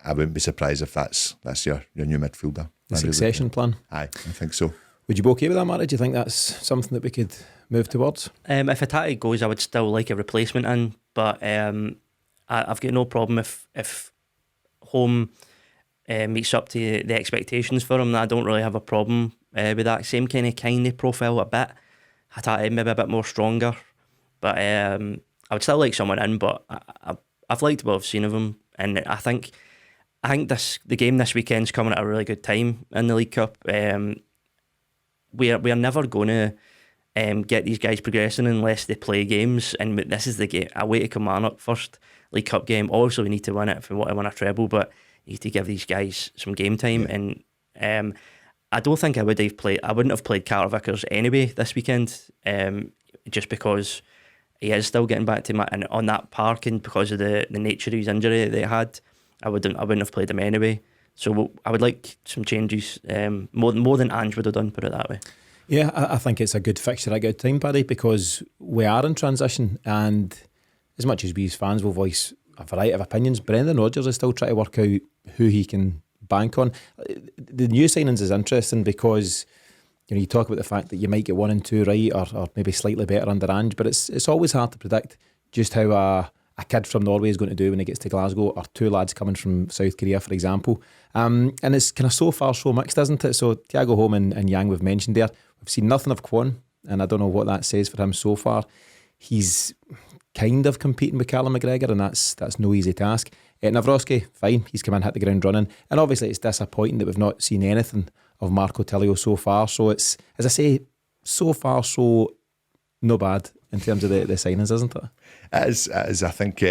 I wouldn't be surprised if that's your new midfielder. The succession plan. Aye, I think so. Would you be okay with that, Marty? Do you think that's something that we could move towards? If Thiago goes, I would still like a replacement in, but I've got no problem if Holm meets up to the expectations for him. I don't really have a problem with that. Same kind of profile a bit. Thiago maybe a bit more stronger, but I would still like someone in. But I've liked what I've seen of him, and I think the game this weekend's coming at a really good time in the League Cup. We are never going to get these guys progressing unless they play games, and this is the game away to Kilmarnock, first League Cup game. Obviously we need to win it if we want to win a treble, but you need to give these guys some game time. And I don't think I wouldn't have played Carter-Vickers anyway this weekend, just because he is still getting back to and on that park, and because of the nature of his injury that he had, I wouldn't have played him anyway. So I would like some changes, more than Ange would have done, put it that way. Yeah, I think it's a good fixture at a good time, Paddy, because we are in transition, and as much as we as fans will voice a variety of opinions, Brendan Rodgers is still trying to work out who he can bank on. The new signings is interesting because you talk about the fact that you might get 1 and 2 right, or maybe slightly better under Ange, but it's always hard to predict just how a kid from Norway is going to do when he gets to Glasgow, or 2 lads coming from South Korea, for example. And it's kind of so far so mixed, isn't it? So Thiago, Holm and Yang we've mentioned there. We've seen nothing of Kwon, and I don't know what that says for him so far. He's kind of competing with Callum McGregor, and that's no easy task. Nawrocki, fine, he's come in, hit the ground running, and obviously it's disappointing that we've not seen anything of Marco Tilio so far. So it's, as I say, so far so no bad in terms of the signings, isn't it? It is. I think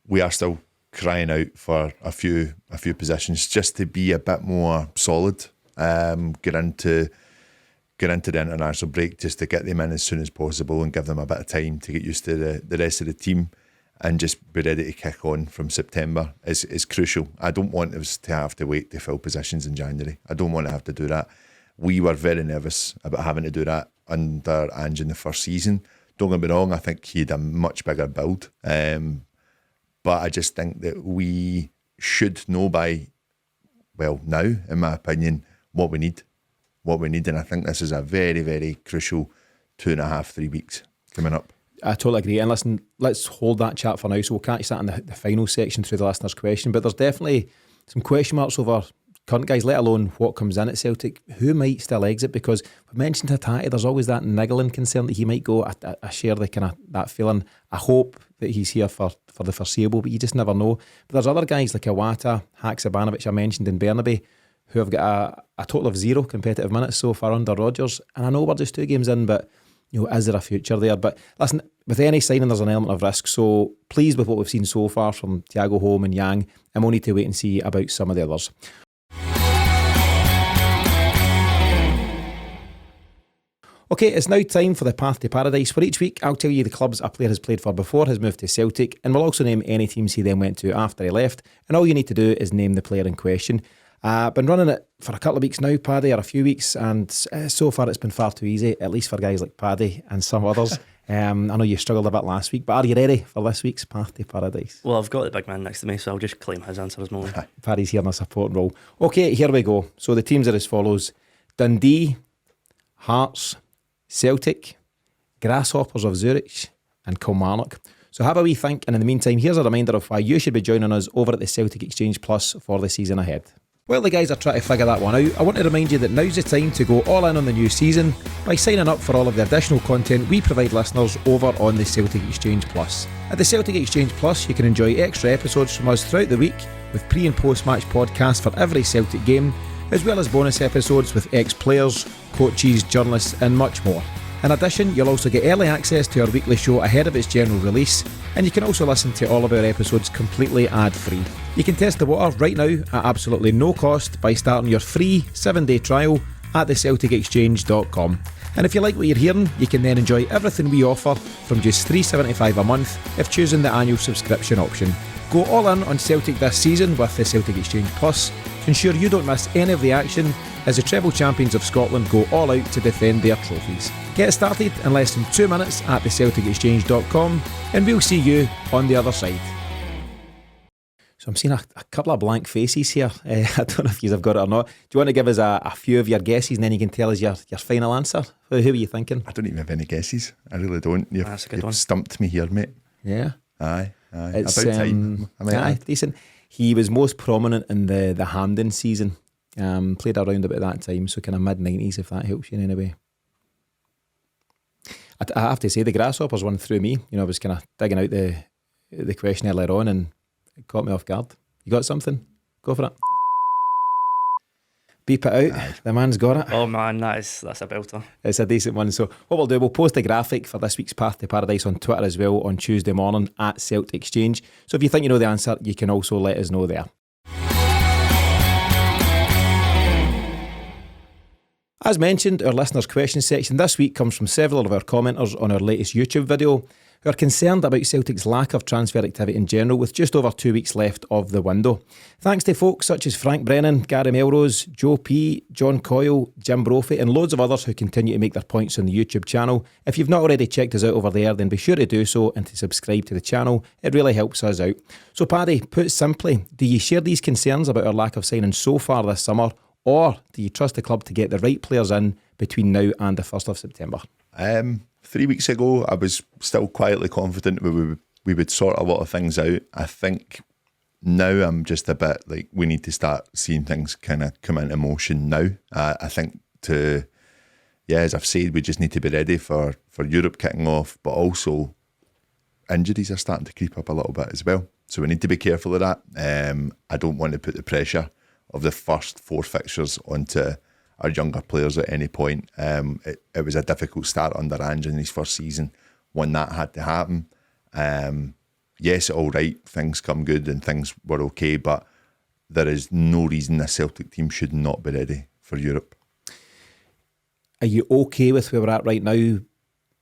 we are still crying out for a few positions just to be a bit more solid. Get into the international break, just to get them in as soon as possible and give them a bit of time to get used to the rest of the team, and just be ready to kick on from September is crucial. I don't want us to have to wait to fill positions in January. I don't want to have to do that. We were very nervous about having to do that under Ange in the first season. Don't get me wrong, I think he had a much bigger build. But I just think that we should know by, well, now, in my opinion, what we need. And I think this is a very, very crucial 2.5, 3 weeks coming up. I totally agree. And listen, let's hold that chat for now, so we'll catch that in the final section through the listener's question. But there's definitely some question marks over current guys, let alone what comes in at Celtic. Who might still exit? Because we mentioned Hatate, there's always that niggling concern that he might go. I share the kind of that feeling. I hope that he's here for the foreseeable, but you just never know. But there's other guys like Iwata, Haksabanovic I mentioned, in Burnaby, who have got a total of 0 competitive minutes so far under Rodgers. And I know we're just 2 games in, but is there a future there? But listen, with any signing there's an element of risk, so pleased with what we've seen so far from Thiago, Holm and Yang, and we'll need to wait and see about some of the others. Okay, it's now time for the Path to Paradise, where each week I'll tell you the clubs a player has played for before his move to Celtic, and we'll also name any teams he then went to after he left, and all you need to do is name the player in question. I've been running it for a couple of weeks now, Paddy, or a few weeks, and so far it's been far too easy, at least for guys like Paddy and some others. I know you struggled a bit last week, but are you ready for this week's Path to Paradise? Well, I've got the big man next to me, so I'll just claim his answer as mine. Paddy's here in a supporting role. Okay, here we go. So the teams are as follows: Dundee, Hearts, Celtic, Grasshoppers of Zurich and Kilmarnock. So have a wee think, and in the meantime, here's a reminder of why you should be joining us over at the Celtic Exchange Plus for the season ahead. While the guys are trying to figure that one out, I want to remind you that now's the time to go all in on the new season by signing up for all of the additional content we provide listeners over on the Celtic Exchange Plus. At the Celtic Exchange Plus, you can enjoy extra episodes from us throughout the week, with pre- and post-match podcasts for every Celtic game, as well as bonus episodes with ex-players, coaches, journalists and much more. In addition, you'll also get early access to our weekly show ahead of its general release, and you can also listen to all of our episodes completely ad-free. You can test the water right now at absolutely no cost by starting your free 7-day trial at thecelticexchange.com. And if you like what you're hearing, you can then enjoy everything we offer from just $3.75 a month if choosing the annual subscription option. Go all in on Celtic this season with the Celtic Exchange Plus to ensure you don't miss any of the action as the treble champions of Scotland go all out to defend their trophies. Get started in less than 2 minutes at thecelticexchange.com, and we'll see you on the other side. So I'm seeing a couple of blank faces here. I don't know if you've got it or not. Do you want to give us a few of your guesses and then you can tell us your final answer? Who were you thinking? I don't even have any guesses. I really don't. That's a good one. You've stumped me here, mate. Yeah. Aye. It's, about time. Decent. He was most prominent in the Hampden season. Played around about that time, so kind of mid-90s, if that helps you in any way. I have to say, the Grasshoppers won through me. You know, I was kind of digging out the question earlier on and it caught me off guard. You got something? Go for it. Beep it out. Aye. The man's got it. Oh man, that's a belter. It's a decent one. So what we'll do, we'll post a graphic for this week's Path to Paradise on Twitter as well on Tuesday morning at Celtic Exchange. So if you think you know the answer, you can also let us know there. As mentioned, our listeners' question section this week comes from several of our commenters on our latest YouTube video who are concerned about Celtic's lack of transfer activity in general with just over 2 weeks left of the window. Thanks to folks such as Frank Brennan, Gary Melrose, Joe P, John Coyle, Jim Brophy and loads of others who continue to make their points on the YouTube channel. If you've not already checked us out over there, then be sure to do so and to subscribe to the channel. It really helps us out. So Paddy, put simply, do you share these concerns about our lack of signing so far this summer, or do you trust the club to get the right players in between now and the 1st of September? 3 weeks ago, I was still quietly confident we would sort a lot of things out. I think now I'm just a bit like we need to start seeing things kind of come into motion now. I think as I've said, we just need to be ready for Europe kicking off, but also injuries are starting to creep up a little bit as well. So we need to be careful of that. I don't want to put the pressure of the first 4 fixtures onto our younger players at any point. It was a difficult start under Ange in his first season when that had to happen. Yes, all right, things come good and things were okay, but there is no reason the Celtic team should not be ready for Europe. Are you okay with where we're at right now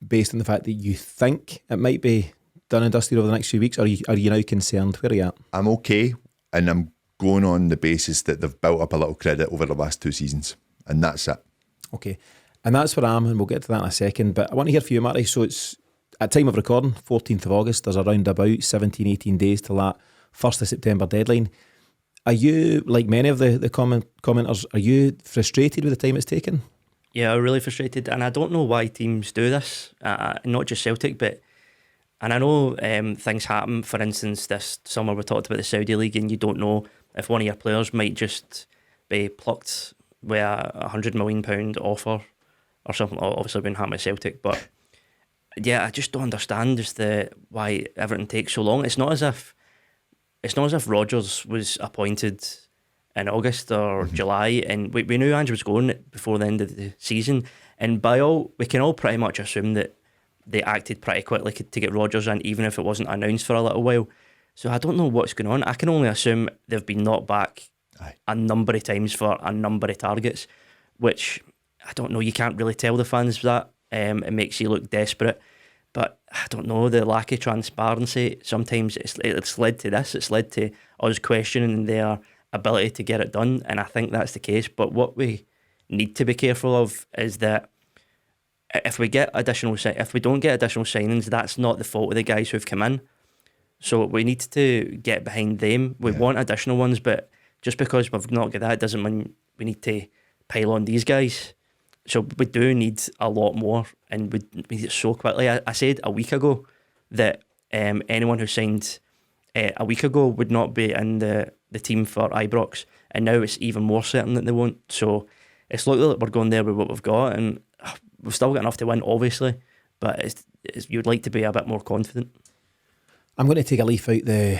based on the fact that you think it might be done and dusted over the next few weeks, or are you now concerned? Where are you at? I'm okay, and I'm going on the basis that they've built up a little credit over the last 2 seasons. And that's it. Okay. And that's where I am, and we'll get to that in a second. But I want to hear from you, Matty. So it's, at time of recording, 14th of August, there's around about 17, 18 days till that 1st of September deadline. Are you, like many of the commenters, are you frustrated with the time it's taken? Yeah, I'm really frustrated. And I don't know why teams do this. Not just Celtic, and I know things happen. For instance, this summer we talked about the Saudi League, and you don't know if one of your players might just be plucked with a £100 million offer or something. Obviously been happening with Celtic, but yeah, I just don't understand why everything takes so long. It's not as if Rodgers was appointed in August or July, and we knew Ange was going before the end of the season, and we can all pretty much assume that they acted pretty quickly to get Rodgers in, even if it wasn't announced for a little while. So I don't know what's going on. I can only assume they've been knocked back a number of times for a number of targets, which I don't know, you can't really tell the fans that. It makes you look desperate, but I don't know, the lack of transparency, sometimes it's led to this. It's led to us questioning their ability to get it done, and I think that's the case. But what we need to be careful of is that if we don't get additional signings, that's not the fault of the guys who've come in. So we need to get behind them. We want additional ones, but just because we've not got that doesn't mean we need to pile on these guys. So we do need a lot more, and we need it so quickly. I said a week ago that anyone who signed a week ago would not be in the team for Ibrox, and now it's even more certain that they won't. So it's likely that we're going there with what we've got, and we've still got enough to win, obviously, but you'd like to be a bit more confident. I'm going to take a leaf out the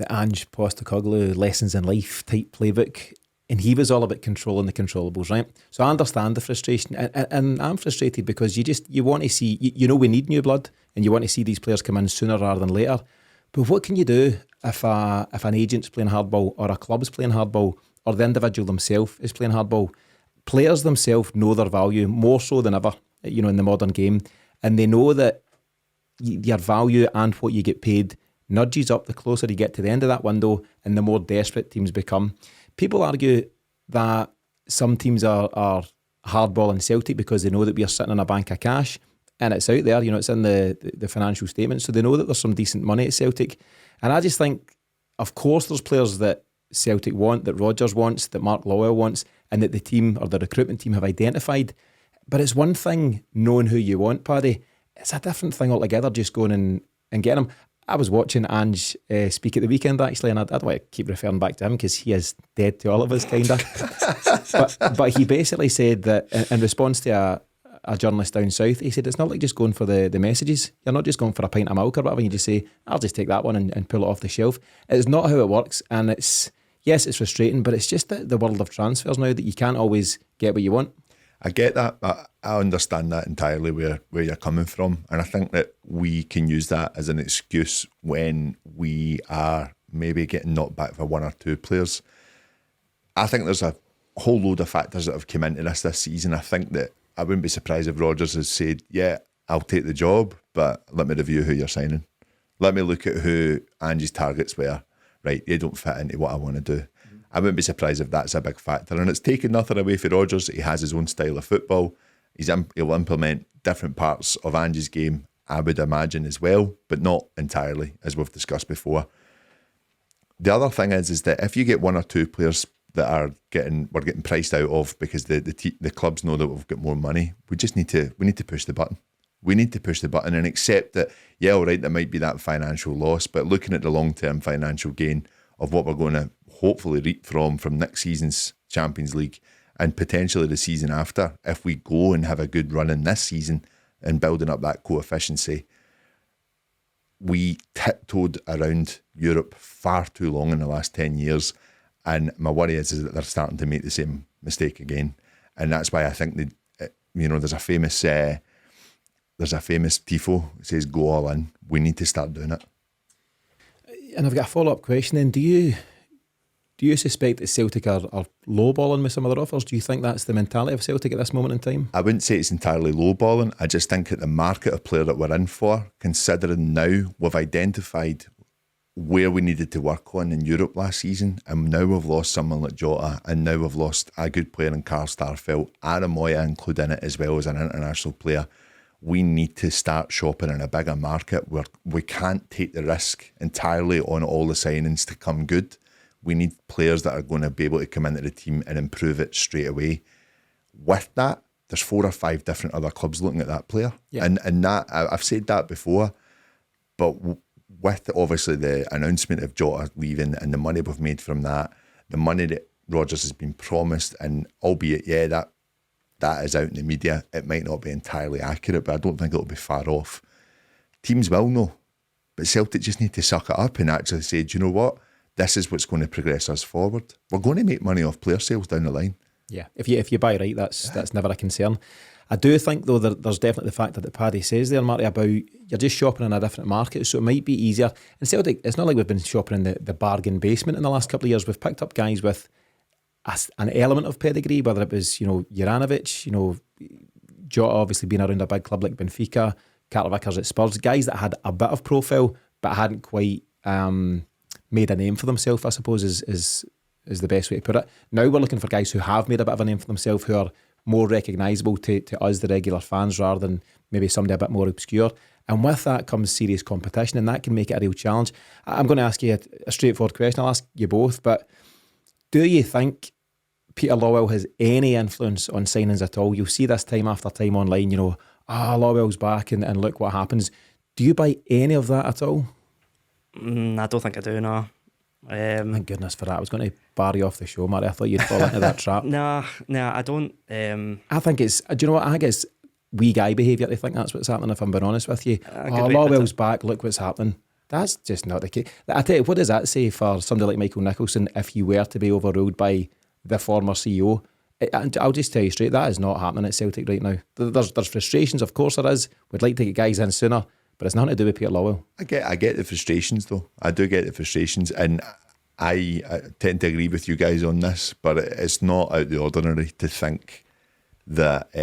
Ange Postecoglou Lessons in Life type playbook, and he was all about controlling the controllables, right? So I understand the frustration, and I'm frustrated because you want to see, we need new blood, and you want to see these players come in sooner rather than later. But what can you do if an agent's playing hardball, or a club's playing hardball, or the individual themselves is playing hardball? Players themselves know their value more so than ever, in the modern game, and they know that your value and what you get paid nudges up the closer you get to the end of that window and the more desperate teams become. People argue that some teams are hardballing Celtic because they know that we are sitting on a bank of cash, and it's out there, it's in the financial statement, so they know that there's some decent money at Celtic. And I just think of course there's players that Celtic want, that Rodgers wants, that Mark Lawwell wants, and that the team or the recruitment team have identified. But it's one thing knowing who you want, Paddy. It's a different thing altogether just going and getting them. I was watching Ange speak at the weekend, actually, and I'd want to keep referring back to him because he is dead to all of us, kind of. but he basically said that in response to a journalist down south, he said it's not like just going for the messages. You're not just going for a pint of milk or whatever, and you just say, I'll just take that one and pull it off the shelf. It's not how it works, and it's frustrating, but it's just the world of transfers now that you can't always get what you want. I get that. I understand that entirely where you're coming from. And I think that we can use that as an excuse when we are maybe getting knocked back for one or two players. I think there's a whole load of factors that have come into this season. I think that I wouldn't be surprised if Rodgers has said, yeah, I'll take the job, but let me review who you're signing. Let me look at who Ange's targets were. Right, they don't fit into what I want to do. I wouldn't be surprised if that's a big factor. And it's taken nothing away for Rodgers. He has his own style of football. He'll implement different parts of Ange's game, I would imagine, as well, but not entirely, as we've discussed before. The other thing is that if you get one or two players that we're getting priced out of because the clubs know that we've got more money, we need to push the button. We need to push the button and accept that, yeah, all right, there might be that financial loss, but looking at the long-term financial gain of what we're going to hopefully reap from next season's Champions League and potentially the season after, if we go and have a good run in this season and building up that coefficiency, we tiptoed around Europe far too long in the last 10 years. And my worry is that they're starting to make the same mistake again. And that's why I think there's a famous tifo that says, go all in. We need to start doing it. And I've got a follow-up question then. Do you suspect that Celtic are lowballing with some of their offers? Do you think that's the mentality of Celtic at this moment in time? I wouldn't say it's entirely lowballing. I just think that the market of player that we're in for, considering now we've identified where we needed to work on in Europe last season, and now we've lost someone like Jota, and now we've lost a good player in Carl Starfelt, Aramoya included in it as well as an international player. We need to start shopping in a bigger market where we can't take the risk entirely on all the signings to come good. We need players that are going to be able to come into the team and improve it straight away. With that, there's 4 or 5 different other clubs looking at that player. Yeah. And that, I've said that before, but with obviously the announcement of Jota leaving and the money we've made from that, the money that Rodgers has been promised, and albeit, that is out in the media, it might not be entirely accurate, but I don't think it'll be far off. Teams will know, but Celtic just need to suck it up and actually say, do you know what? This is what's going to progress us forward. We're going to make money off player sales down the line. Yeah, if you buy right, that's never a concern. I do think, though, there's definitely the factor that Paddy says there, Marty, about you're just shopping in a different market, so it might be easier. And Celtic, it's not like we've been shopping in the bargain basement in the last couple of years. We've picked up guys with an element of pedigree, whether it was, Juranovic, Jota obviously being around a big club like Benfica, Carter-Vickers at Spurs, guys that had a bit of profile but hadn't quite made a name for themselves, I suppose is the best way to put it. Now we're looking for guys who have made a bit of a name for themselves, who are more recognisable to us, the regular fans, rather than maybe somebody a bit more obscure. And with that comes serious competition, and that can make it a real challenge. I'm going to ask you a straightforward question. I'll ask you both, but do you think Peter Lawwell has any influence on signings at all? You'll see this time after time online, Lawwell's back and look what happens. Do you buy any of that at all? I don't think I do, no. Thank goodness for that. I was going to bar you off the show, Marty. I thought you'd fall into that trap. Nah, I don't. I think it's, do you know what? I think it's wee guy behaviour to think that's what's happening, if I'm being honest with you. Lawwell's back, look what's happening. That's just not the case. I tell you, what does that say for somebody like Michael Nicholson if he were to be overruled by the former CEO? I'll just tell you straight, that is not happening at Celtic right now. There's frustrations, of course there is. We'd like to get guys in sooner, but it's nothing to do with Peter Lawwell. I get the frustrations, though. I do get the frustrations, and I tend to agree with you guys on this, but it's not out of the ordinary to think that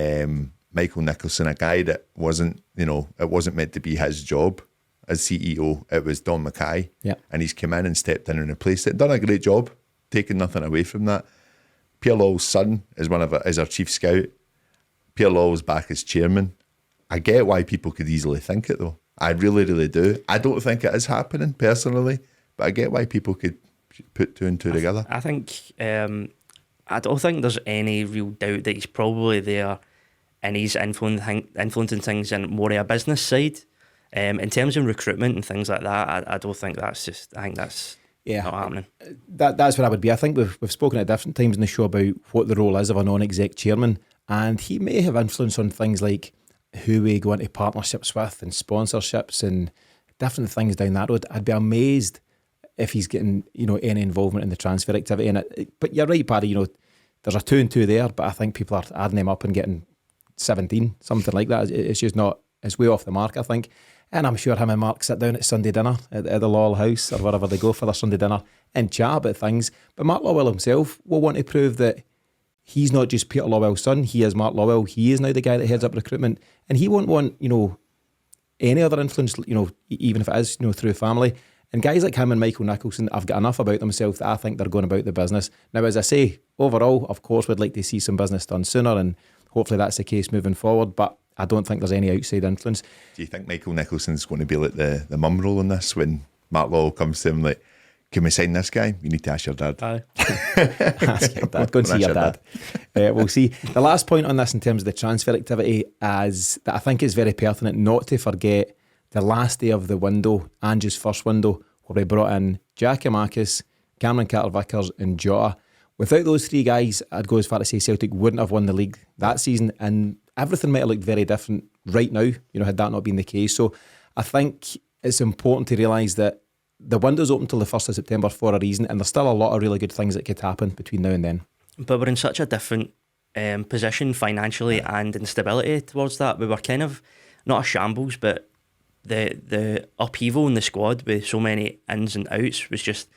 Michael Nicholson, a guy that wasn't, it wasn't meant to be his job as CEO, it was Don Mackay, and he's come in and stepped in and replaced it. Done a great job, taking nothing away from that. Peter Lawwell's son is our chief scout. Peter Lawwell's back as chairman. I get why people could easily think it, though. I really, really do. I don't think it is happening personally, but I get why people could put two and two together. I think I don't think there's any real doubt that he's probably there, and he's influencing things in more of a business side. In terms of recruitment and things like that, I don't think that's just. I think that's not happening. That's where I would be. I think we've spoken at different times in the show about what the role is of a non-exec chairman, and he may have influence on things like who we go into partnerships with and sponsorships and different things down that road. I'd be amazed if he's getting any involvement in the transfer activity. But you're right, Paddy. There's a 2 and 2 there, but I think people are adding them up and getting 17, something like that. It's just not. It's way off the mark, I think. And I'm sure him and Mark sit down at Sunday dinner at the Lawwell house or wherever they go for their Sunday dinner and chat about things. But Mark Lawwell himself will want to prove that he's not just Peter Lawwell's son. He is Mark Lawwell. He is now the guy that heads up recruitment, and he won't want any other influence. Even if it is through family. And guys like him and Michael Nicholson have got enough about themselves that I think they're going about the business. Now, as I say, overall, of course, we'd like to see some business done sooner, and hopefully that's the case moving forward. But I don't think there's any outside influence. Do you think Michael Nicholson's going to be like the mum role in this when Mark Lawwell comes to him like, can we sign this guy? You need to ask your dad. Aye. Ask your dad. Go and see your dad. We'll see. The last point on this in terms of the transfer activity is that I think it's very pertinent not to forget the last day of the window, Ange's first window, where we brought in Giacomakis, Cameron Carter-Vickers and Jota. Without those 3 guys, I'd go as far to say Celtic wouldn't have won the league that season, and everything might have looked very different right now, had that not been the case. So I think it's important to realise that the window's open till the 1st of September for a reason, and there's still a lot of really good things that could happen between now and then. But we're in such a different position financially and in stability towards that. We were kind of not a shambles, but the upheaval in the squad with so many ins and outs was just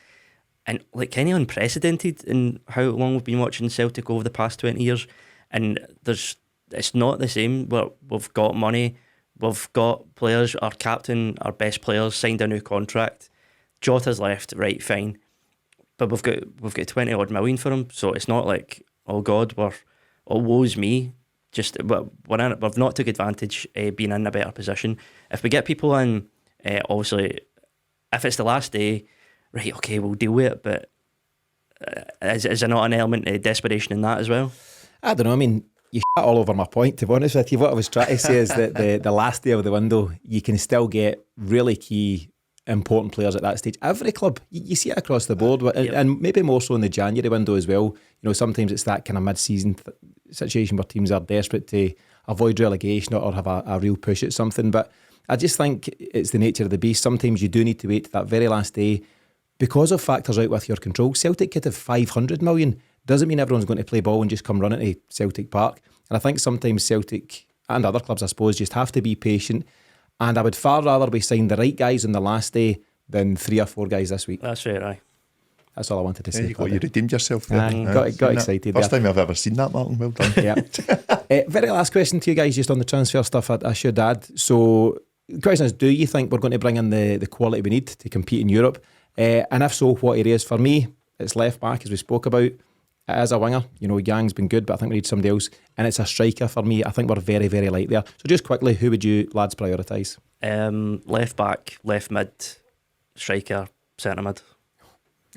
kind of unprecedented in how long we've been watching Celtic over the past 20 years. And it's not the same. We've got money, we've got players. Our captain, our best players signed a new contract. Jota's left, right, fine, but we've got 20 odd million for him. So it's not like, oh God, woe's me. Just we've not took advantage, being in a better position. If we get people in, obviously, if it's the last day, right, okay, we'll deal with it. But is there not an element of desperation in that as well? I don't know. I mean, you shit all over my point, to be honest with you. What I was trying to say is that the last day of the window, you can still get really key, important players at that stage. Every club, you see it across the board, and maybe more so in the January window as well. Sometimes it's that kind of mid-season situation where teams are desperate to avoid relegation or have a real push at something. But I just think it's the nature of the beast. Sometimes you do need to wait to that very last day because of factors out with your control. Celtic could have 500 million. Doesn't mean everyone's going to play ball and just come running to Celtic Park. And I think sometimes Celtic and other clubs, I suppose, just have to be patient. And I would far rather we sign the right guys on the last day than 3 or 4 guys this week. That's right, aye. That's all I wanted to say. You redeemed yourself there. Got excited. First time I've ever seen that, Martin. Well done. Yeah. Very last question to you guys, just on the transfer stuff, I should add. So the question is, do you think we're going to bring in the quality we need to compete in Europe? And if so, what areas? For me, it's left back, as we spoke about. It is a winger. Yang's been good, but I think we need somebody else. And it's a striker for me. I think we're very, very light there. So just quickly, who would you lads prioritise? Left back, left mid, striker, centre mid.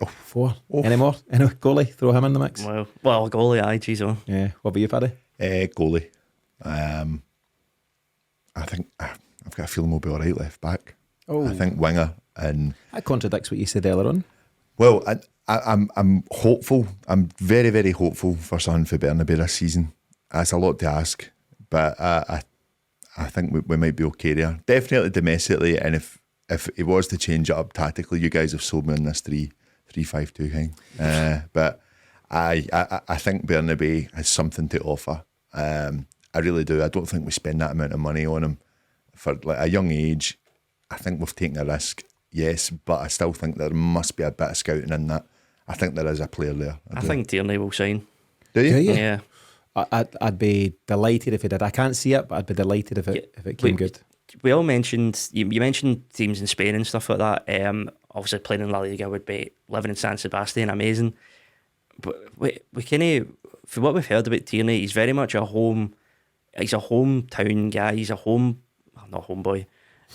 4. Any more? Any goalie? Throw him in the mix. Well, goalie, aye, geez, oh. Yeah. What about you, Paddy? Goalie. I think I've got a feeling we'll be all right left back. Oh. I think winger and that contradicts what you said earlier on. Well, I'm hopeful. I'm very, very hopeful for something for Bernabeu this season. That's a lot to ask, but I think we might be okay there. Definitely domestically, and if it was to change it up tactically, you guys have sold me on this 3-5-2 thing. But I think Bernabeu has something to offer. I really do. I don't think we spend that amount of money on him for like a young age. I think we've taken a risk, yes, but I still think there must be a bit of scouting in that. I think there is a player there. I think Tierney will sign. Do you? Yeah. I'd be delighted if he did. I can't see it, but I'd be delighted if it came good. We all mentioned, you mentioned teams in Spain and stuff like that. Obviously playing in La Liga would be, living in San Sebastian, amazing. But we kind of, for what we've heard about Tierney, he's very much he's a hometown guy. He's not homeboy.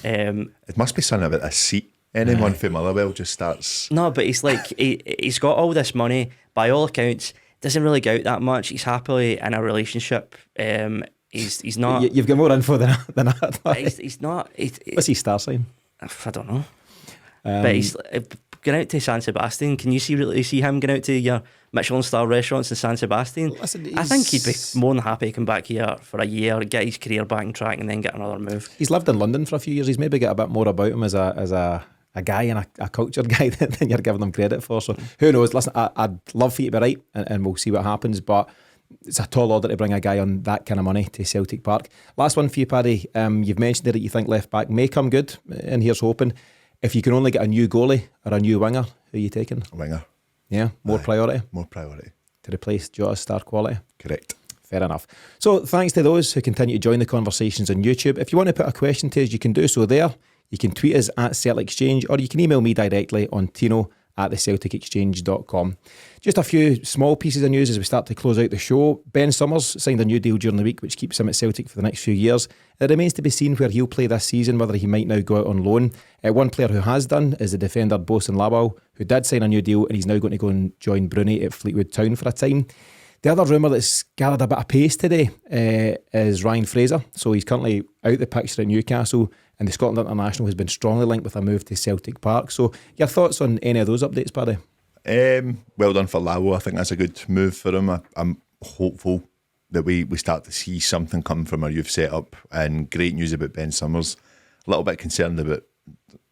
It must be something about a seat Anyone from Motherwell just starts. No, but he's like he's got all this money. By all accounts, doesn't really go out that much. He's happily in a relationship. He's not. You've got more info than that. He's not. What's his star sign? I don't know. But he's going out to San Sebastian. Can you see him going out to your Michelin star restaurants in San Sebastian? Listen, I think he'd be more than happy to come back here for a year, get his career back on track, and then get another move. He's lived in London for a few years. He's maybe got a bit more about him as a guy and a cultured guy than you're giving him credit for. So who knows? Listen, I'd love for you to be right, and we'll see what happens. But it's a tall order to bring a guy on that kind of money to Celtic Park. Last one for you, Paddy. You've mentioned there that you think left back may come good, and here's hoping. If you can only get a new goalie or a new winger, who are you taking? A winger. Yeah, more priority? More priority. To replace Jota's star quality? Correct. Fair enough. So thanks to those who continue to join the conversations on YouTube. If you want to put a question to us, you can do so there. You can tweet us at Celtic Exchange, or you can email me directly on tino@thecelticexchange.com. Just a few small pieces of news as we start to close out the show. Ben Summers signed a new deal during the week, which keeps him at Celtic for the next few years. It remains to be seen where he'll play this season, whether he might now go out on loan. One player who has done is the defender Bosun Lawwell, who did sign a new deal, and he's now going to go and join Bruni at Fleetwood Town for a time. The other rumour that's gathered a bit of pace today is Ryan Fraser. So he's currently out the picture at Newcastle, and the Scotland International has been strongly linked with a move to Celtic Park. So your thoughts on any of those updates, Paddy? Well done for Lawwell. I think that's a good move for him. I'm hopeful that we start to see something come from our youth setup, and great news about Ben Summers. A little bit concerned about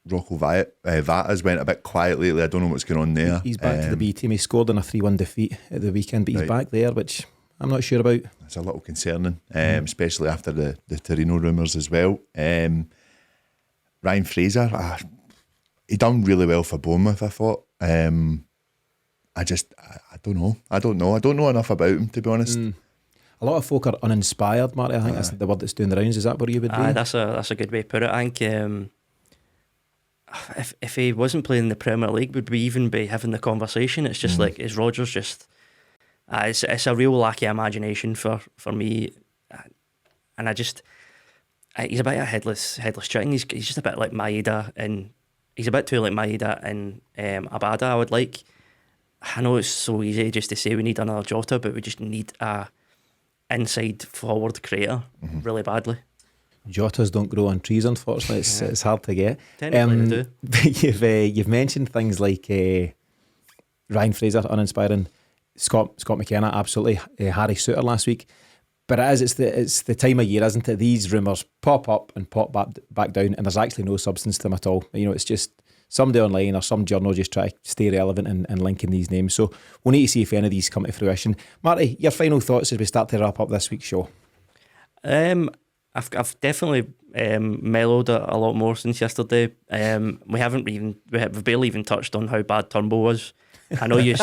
Rocco Vatas went a bit quiet lately. I don't know what's going on there. He's back to the B team. He scored in a 3-1 defeat at the weekend, but he's back there, which I'm not sure about. It's a little concerning, especially after the Torino rumours as well. Ryan Fraser, he done really well for Bournemouth, I thought. I don't know. I don't know enough about him, to be honest. A lot of folk are uninspired, Marty. I think that's the word that's doing the rounds. Is that where you would be? That's a good way to put it. I think if he wasn't playing in the Premier League, would we even be having the conversation? It's just like, is Rodgers just... it's a real lack of imagination for me. And he's a bit of a headless chicken. He's just a bit like Maeda, and he's a bit too like Maeda and Abada, I would like. I know it's so easy just to say we need another Jota, but we just need a inside forward creator really badly. Jotas don't grow on trees, unfortunately. It's hard to get. Technically they do. You've mentioned things like Ryan Fraser, uninspiring. Scott McKenna, absolutely. Harry Souttar last week. But it's the time of year, isn't it? These rumours pop up and pop back down, and there's actually no substance to them at all. You know, it's just somebody online or some journal just try to stay relevant and linking these names. So we'll need to see if any of these come to fruition. Marty, your final thoughts as we start to wrap up this week's show? I've definitely mellowed a lot more since yesterday. We've barely even touched on how bad Turnbull was. I know you.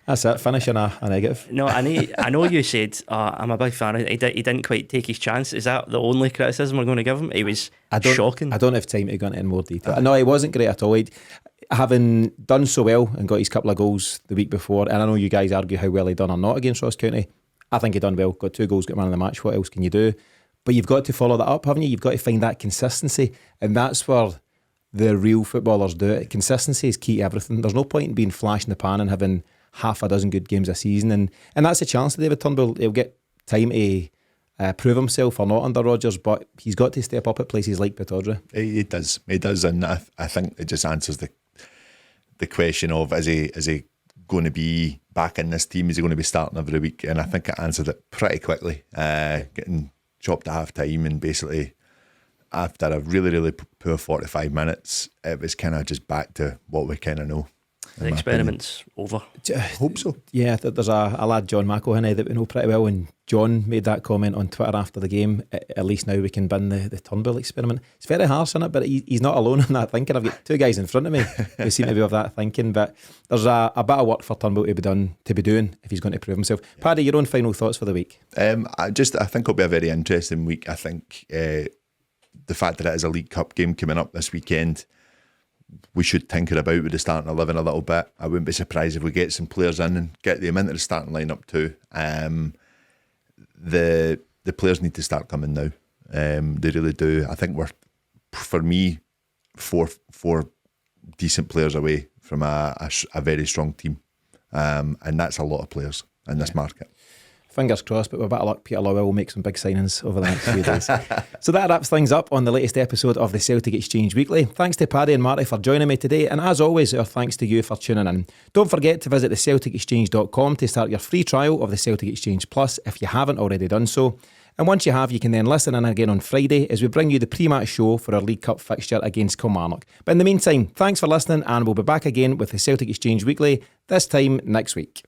That's it. Finishing a negative. No, I know you said I'm a big fan. He didn't quite take his chance. Is that the only criticism we're going to give him? He was shocking. I don't have time to go into any more detail. No, he wasn't great at all. Having done so well and got his couple of goals the week before, and I know you guys argue how well he done or not against Ross County. I think he done well. Got 2 goals, got man of the match. What else can you do? But you've got to follow that up, haven't you? You've got to find that consistency, and that's where the real footballers do it. Consistency is key to everything. There's no point in being flash in the pan and having half a dozen good games a season, and that's a chance to David Turnbull. He'll get time to prove himself or not under Rodgers, but he's got to step up at places like Pittodrie. He does, and I think it just answers the question of is he going to be back in this team? Is he going to be starting every week? And I think it answered it pretty quickly, getting chopped at half time, and basically after a really, really poor 45 minutes, it was kind of just back to what we kind of know. The experiment's over. I hope so. Yeah, there's a lad, John McElhinney, that we know pretty well, and John made that comment on Twitter after the game. At least now we can bin the Turnbull experiment. It's very harsh, isn't it? But he's not alone in that thinking. I've got 2 guys in front of me who seem to be of that thinking. But there's a bit of work for Turnbull to be doing if he's going to prove himself. Yeah. Paddy, your own final thoughts for the week? I think it'll be a very interesting week. I think the fact that it is a League Cup game coming up this weekend, we should tinker about with the starting 11 a little bit. I wouldn't be surprised if we get some players in and get them into the starting lineup too. The players need to start coming now. They really do. I think for me, four decent players away from a very strong team. And that's a lot of players in this market. Fingers crossed, but with a bit of luck, Peter Lawwell will make some big signings over the next few days. So that wraps things up on the latest episode of the Celtic Exchange Weekly. Thanks to Paddy and Marty for joining me today, and as always, our thanks to you for tuning in. Don't forget to visit thecelticexchange.com to start your free trial of the Celtic Exchange Plus if you haven't already done so. And once you have, you can then listen in again on Friday as we bring you the pre-match show for our League Cup fixture against Kilmarnock. But in the meantime, thanks for listening, and we'll be back again with the Celtic Exchange Weekly, this time next week.